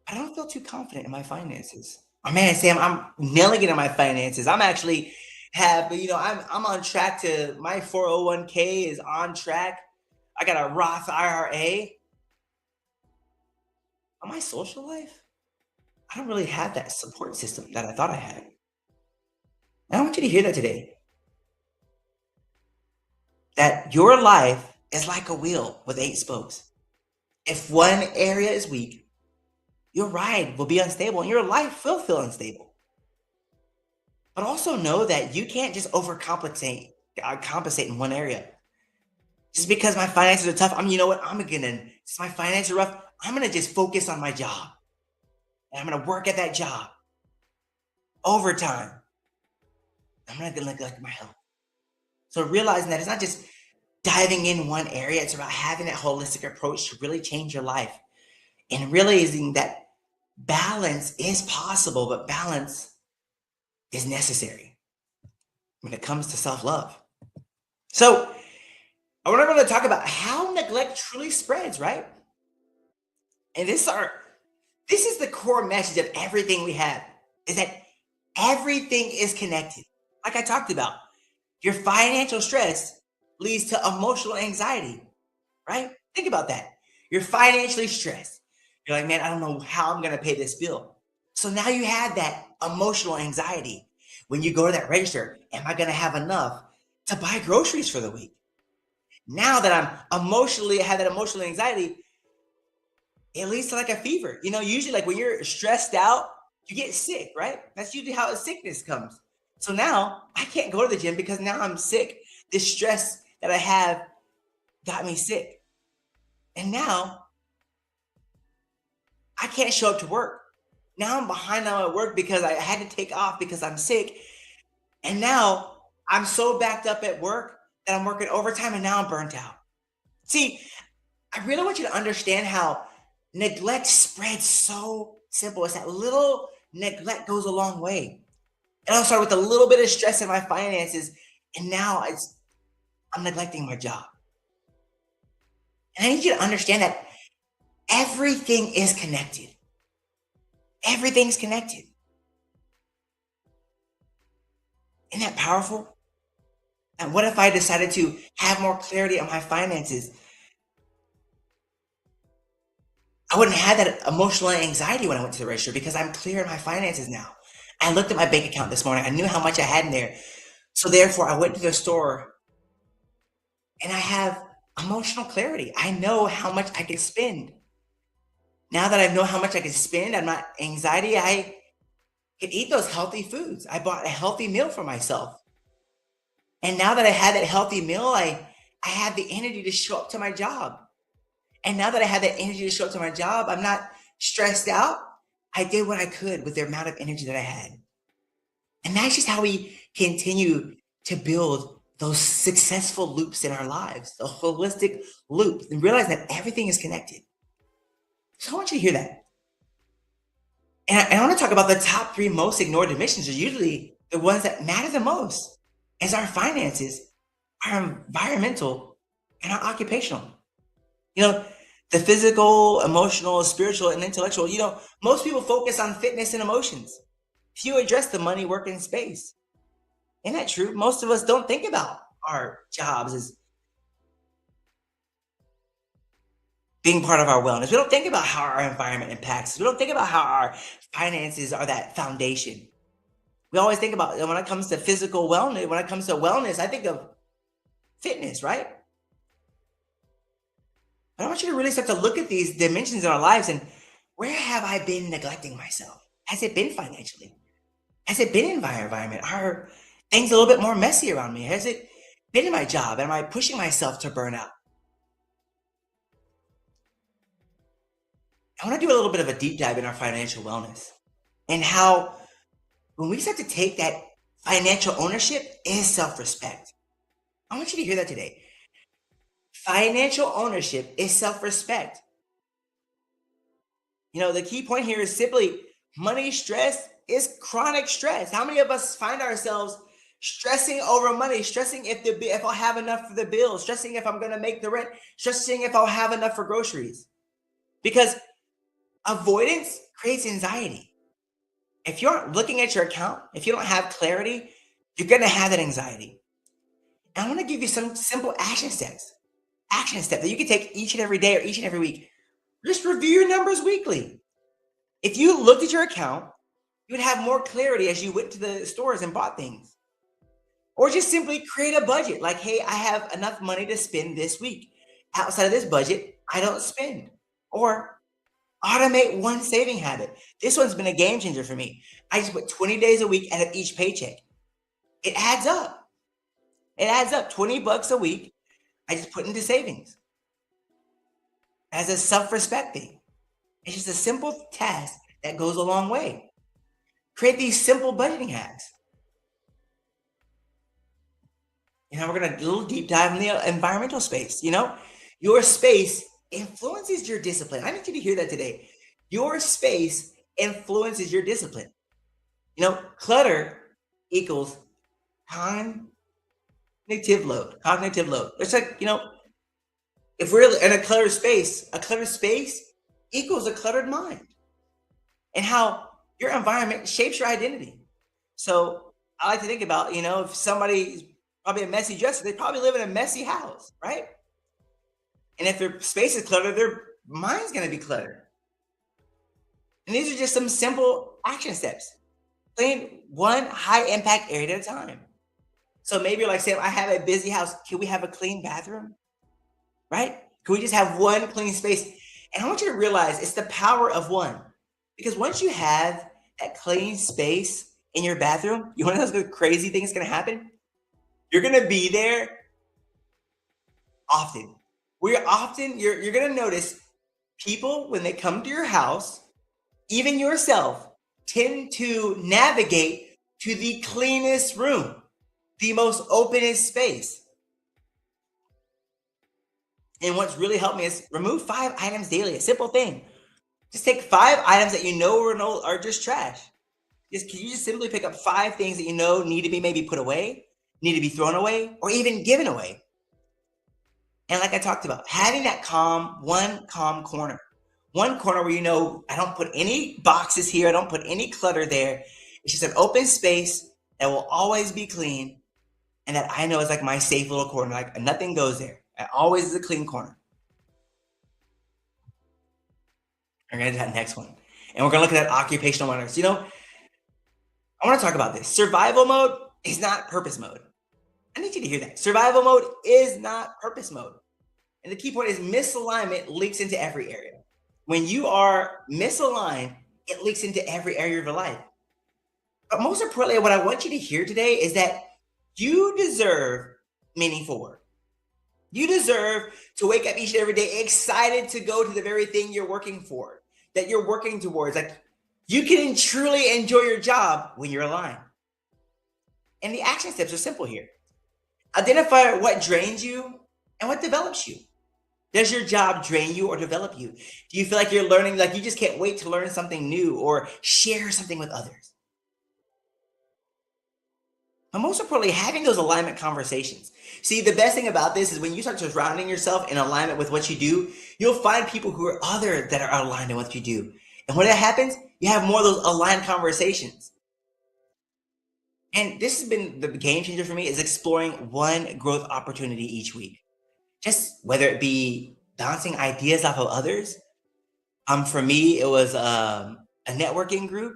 I don't feel too confident in my finances. Oh man, Sam, I'm nailing it in my finances. I'm actually I'm on track to my 401k is on track. I got a Roth IRA. On my social life, I don't really have that support system that I thought I had. And I want you to hear that today. That your life is like a wheel with eight spokes. If one area is weak, your ride will be unstable and your life will feel unstable. But also know that you can't just compensate in one area. Just because my finances are tough, since my finances are rough, I'm gonna just focus on my job. And I'm gonna work at that job overtime. I'm not gonna neglect my health. So realizing that it's not just diving in one area, it's about having that holistic approach to really change your life and realizing that balance is possible, but balance is necessary when it comes to self-love. So I want to talk about how neglect truly spreads, right? And this is the core message of everything we have, is that everything is connected. Like I talked about, your financial stress leads to emotional anxiety, right? Think about that. You're financially stressed. You're like, man, I don't know how I'm going to pay this bill. So now you have that emotional anxiety. When you go to that register, am I going to have enough to buy groceries for the week? Now that I have that emotional anxiety, it leads to like a fever. Usually like when you're stressed out, you get sick, right? That's usually how a sickness comes. So now I can't go to the gym because now I'm sick. This stress that I have got me sick. And now I can't show up to work. Now I'm behind on my work because I had to take off because I'm sick. And now I'm so backed up at work that I'm working overtime and now I'm burnt out. See, I really want you to understand how neglect spreads so simple. It's that little neglect goes a long way. And I'll start with a little bit of stress in my finances, and now I'm neglecting my job. And I need you to understand that everything is connected. Everything's connected. Isn't that powerful? And what if I decided to have more clarity on my finances? I wouldn't have that emotional anxiety when I went to the register because I'm clear in my finances now. I looked at my bank account this morning. I knew how much I had in there. So therefore, I went to the store and I have emotional clarity. I know how much I can spend. Now that I know how much I can spend, I'm not anxiety. I can eat those healthy foods. I bought a healthy meal for myself. And now that I had that healthy meal, I have the energy to show up to my job. And now that I have that energy to show up to my job, I'm not stressed out. I did what I could with the amount of energy that I had. And that's just how we continue to build those successful loops in our lives, the holistic loop, and realize that everything is connected. So I want you to hear that. And I want to talk about the top three most ignored dimensions are usually the ones that matter the most as our finances, our environmental, and our occupational. You know, the physical, emotional, spiritual, and intellectual, most people focus on fitness and emotions. Few address the money, work, and space. Isn't that true? Most of us don't think about our jobs as being part of our wellness. We don't think about how our environment impacts us. We don't think about how our finances are that foundation. We always think about when it comes to physical wellness, when it comes to wellness, I think of fitness, right? But I want you to really start to look at these dimensions in our lives and where have I been neglecting myself? Has it been financially? Has it been in my environment? Are things a little bit more messy around me? Has it been in my job? Am I pushing myself to burn out? I want to do a little bit of a deep dive in our financial wellness and how when we start to take that financial ownership is self-respect. I want you to hear that today. Financial ownership is self-respect. The key point here is simply money stress is chronic stress. How many of us find ourselves stressing over money, stressing if I'll have enough for the bills, stressing if I'm going to make the rent, stressing if I'll have enough for groceries? Because avoidance creates anxiety. If you aren't looking at your account, if you don't have clarity, you're going to have that anxiety. And I want to give you some simple action steps that you can take each and every day or each and every week. Just review your numbers weekly. If you looked at your account, you would have more clarity as you went to the stores and bought things. Or just simply create a budget like, hey, I have enough money to spend this week. Outside of this budget, I don't spend. Or automate one saving habit. This one's been a game changer for me. I just put 20 days a week out of each paycheck. It adds up. 20 bucks a week. I just put into savings as a self-respect thing. It's just a simple task that goes a long way. Create these simple budgeting hacks. We're going to do a little deep dive in the environmental space. Your space influences your discipline. I need you to hear that today. Your space influences your discipline. Clutter equals cognitive load. It's like, if we're in a cluttered space equals a cluttered mind. And how your environment shapes your identity. So I like to think about, if somebody's probably a messy dresser, they probably live in a messy house, right? And if their space is cluttered, their mind's going to be cluttered. And these are just some simple action steps. Clean one high impact area at a time. So maybe you're like, Sam, I have a busy house. Can we have a clean bathroom? Right? Can we just have one clean space? And I want you to realize it's the power of one. Because once you have that clean space in your bathroom, you want to know those crazy things going to happen? You're going to be there often. You're going to notice people, when they come to your house, even yourself, tend to navigate to the cleanest room, the most openest space. And what's really helped me is remove 5 items daily, a simple thing. Just take 5 items that you know are just trash. Can you just simply pick up 5 things that you know need to be maybe put away, need to be thrown away, or even given away? And like I talked about, having that one calm corner. One corner where I don't put any boxes here, I don't put any clutter there. It's just an open space that will always be clean and that I know is like my safe little corner. Like nothing goes there. It always is a clean corner. We're going to do that next one. And we're going to look at occupational wellness. I want to talk about this. Survival mode is not purpose mode. I need you to hear that. Survival mode is not purpose mode. And the key point is misalignment leaks into every area. When you are misaligned, it leaks into every area of your life. But most importantly, what I want you to hear today is that you deserve meaningful work. You deserve to wake up each and every day excited to go to the very thing you're working for, that you're working towards. Like you can truly enjoy your job when you're aligned. And the action steps are simple here. Identify what drains you and what develops you. Does your job drain you or develop you? Do you feel like you're learning, like you just can't wait to learn something new or share something with others? But most importantly, having those alignment conversations. See, the best thing about this is when you start surrounding yourself in alignment with what you do, you'll find people who are other that are aligned in what you do. And when that happens, you have more of those aligned conversations. And this has been the game changer for me is exploring one growth opportunity each week. Just whether it be bouncing ideas off of others. For me, it was a networking group.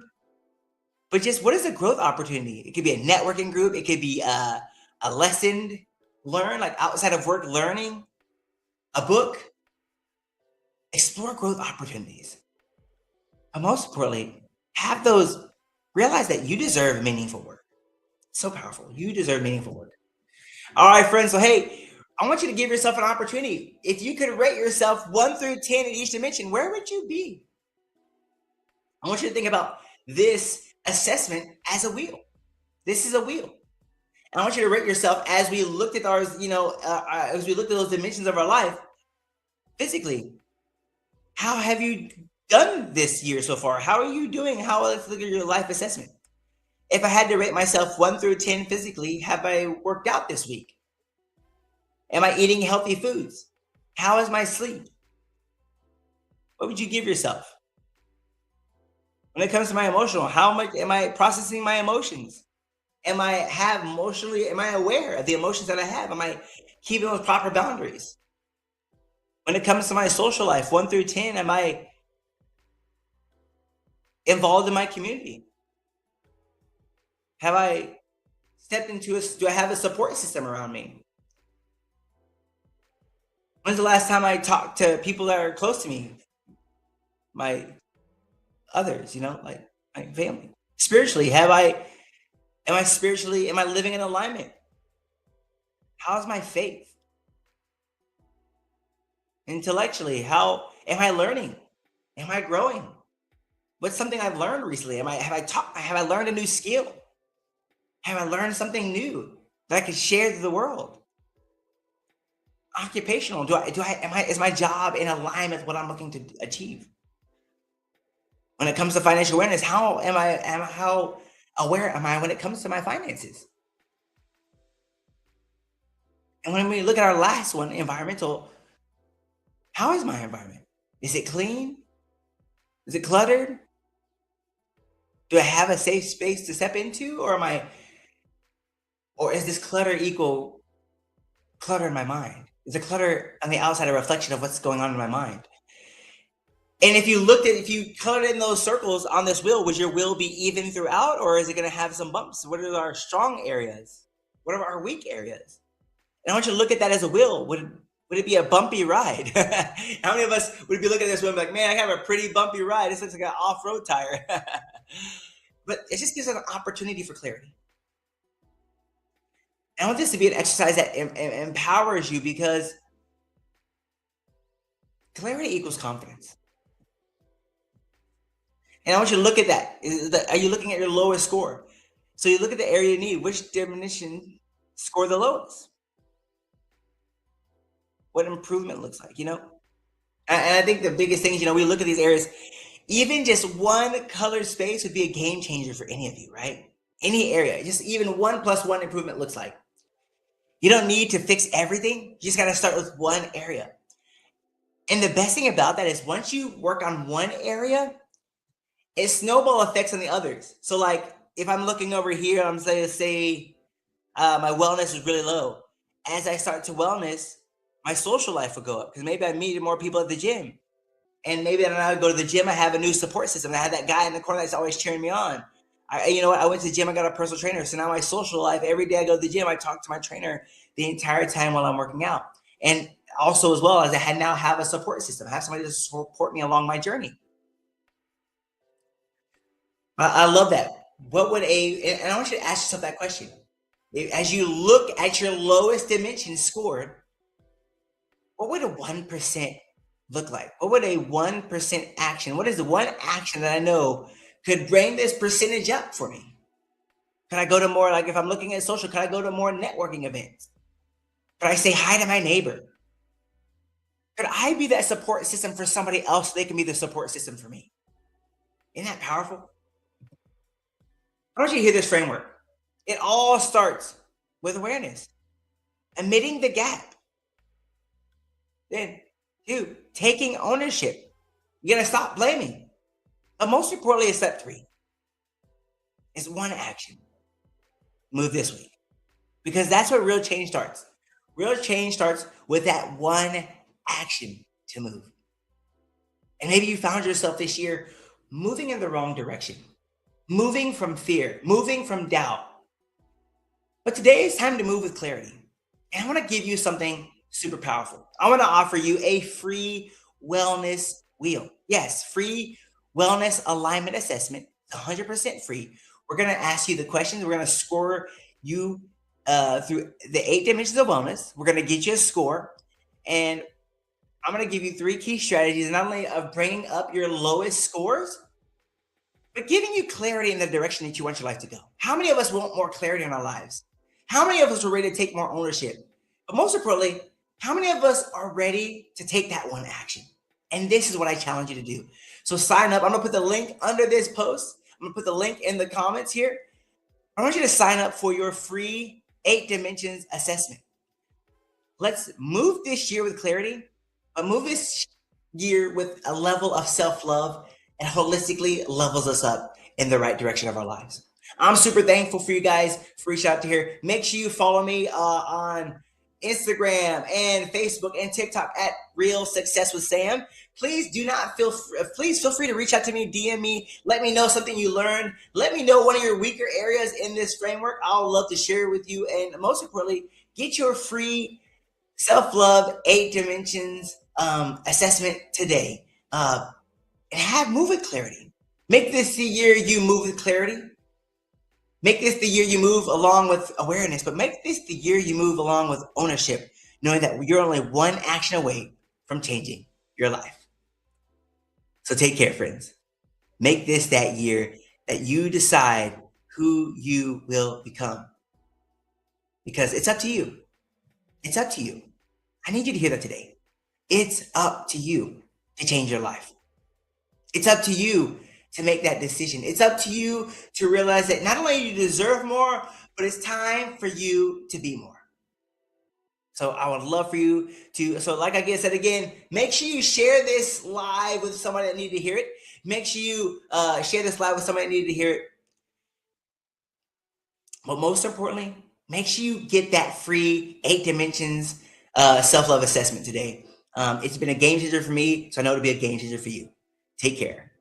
But just what is a growth opportunity? It could be a networking group. It could be a lesson learn, like outside of work learning, a book. Explore growth opportunities. But most importantly, have those, realize that you deserve meaningful work. So powerful. You deserve meaningful work. All right, friends. So, hey, I want you to give yourself an opportunity. If you could rate yourself 1 through 10 in each dimension, where would you be? I want you to think about this assessment as a wheel. This is a wheel. And I want you to rate yourself as we looked at ours, as we looked at those dimensions of our life physically. How have you done this year so far? How are you doing? Let's look at your life assessment. If I had to rate myself 1 through 10 physically, have I worked out this week? Am I eating healthy foods? How is my sleep? What would you give yourself? When it comes to my emotional, how much am I processing my emotions? Am I aware of the emotions that I have? Am I keeping those proper boundaries? When it comes to my social life, 1 through 10, am I involved in my community? Have I stepped do I have a support system around me? When's the last time I talked to people that are close to me? My others, like my family. Spiritually, am I living in alignment? How's my faith? Intellectually, how am I learning? Am I growing? What's something I've learned recently? Have I learned a new skill? Have I learned something new that I could share to the world? Occupational, is my job in alignment with what I'm looking to achieve? When it comes to financial awareness, how aware am I when it comes to my finances? And when we look at our last one, environmental, how is my environment? Is it clean? Is it cluttered? Do I have a safe space to step into, or is this clutter equal clutter in my mind? Is the clutter on the outside a reflection of what's going on in my mind? And if you colored in those circles on this wheel, would your wheel be even throughout, or is it going to have some bumps? What are our strong areas? What are our weak areas? And I want you to look at that as a wheel. Would it be a bumpy ride? How many of us would be looking at this wheel and be like, man, I have a pretty bumpy ride. This looks like an off-road tire. But it just gives us an opportunity for clarity. And I want this to be an exercise that empowers you, because clarity equals confidence. And I want you to look at that. Are you looking at your lowest score? So you look at the area you need. Which dimension score the lowest? What improvement looks like, And I think the biggest thing is, we look at these areas. Even just one color space would be a game changer for any of you, right? Any area, just even 1+1 improvement looks like. You don't need to fix everything. You just got to start with one area. And the best thing about that is once you work on one area, it snowball effects on the others. So like if I'm looking over here, I'm say my wellness is really low. As I start to wellness, my social life will go up because maybe I meet more people at the gym. And maybe when I go to the gym, I have a new support system. I have that guy in the corner that's always cheering me on. You know what? I went to the gym, I got a personal trainer. So now my social life, every day I go to the gym, I talk to my trainer the entire time while I'm working out. And also as well as I now have a support system. I have somebody to support me along my journey. I love that. And I want you to ask yourself that question. As you look at your lowest dimension scored, what would a 1% look like? What would a 1% action? What is the one action that I know could bring this percentage up for me? Can I go to more, like if I'm looking at social, can I go to more networking events? Could I say hi to my neighbor? Could I be that support system for somebody else so they can be the support system for me? Isn't that powerful? I want you to hear this framework. It all starts with awareness, admitting the gap. Then, two, taking ownership. You're going to stop blaming. But most importantly, is step three is one action. Move this week. Because that's where real change starts. Real change starts with that one action to move. And maybe you found yourself this year moving in the wrong direction, moving from fear, moving from doubt. But today is time to move with clarity. And I want to give you something super powerful. I want to offer you a free wellness wheel. Yes, free wellness alignment assessment. It's 100% free. We're going to ask you the questions. We're going to score you through the 8 dimensions of wellness. We're going to get you a score. And I'm going to give you 3 key strategies, not only of bringing up your lowest scores, but giving you clarity in the direction that you want your life to go. How many of us want more clarity in our lives? How many of us are ready to take more ownership? But most importantly, how many of us are ready to take that one action? And this is what I challenge you to do. So sign up. I'm going to put the link under this post. I'm going to put the link in the comments here. I want you to sign up for your free 8 dimensions assessment. Let's move this year with clarity, but move this year with a level of self-love and holistically levels us up in the right direction of our lives. I'm super thankful for you guys for reaching out to here. Make sure you follow me on Instagram and Facebook and TikTok at Real Success with Sam. Please feel free to reach out to me, DM me, let me know something you learned. Let me know one of your weaker areas in this framework. I'll love to share it with you. And most importantly, get your free self-love 8 dimensions assessment today. And move with clarity. Make this the year you move with clarity. Make this the year you move along with awareness, but make this the year you move along with ownership, knowing that you're only one action away from changing your life. So take care, friends. Make this that year that you decide who you will become. Because it's up to you. It's up to you. I need you to hear that today. It's up to you to change your life. It's up to you to make that decision. It's up to you to realize that not only you deserve more, but it's time for you to be more. So I would love for you so like I said again, make sure you share this live with someone that needed to hear it. Make sure you share this live with someone that needed to hear it. But most importantly, make sure you get that free 8 dimensions self-love assessment today. It's been a game changer for me, so I know it'll be a game changer for you. Take care.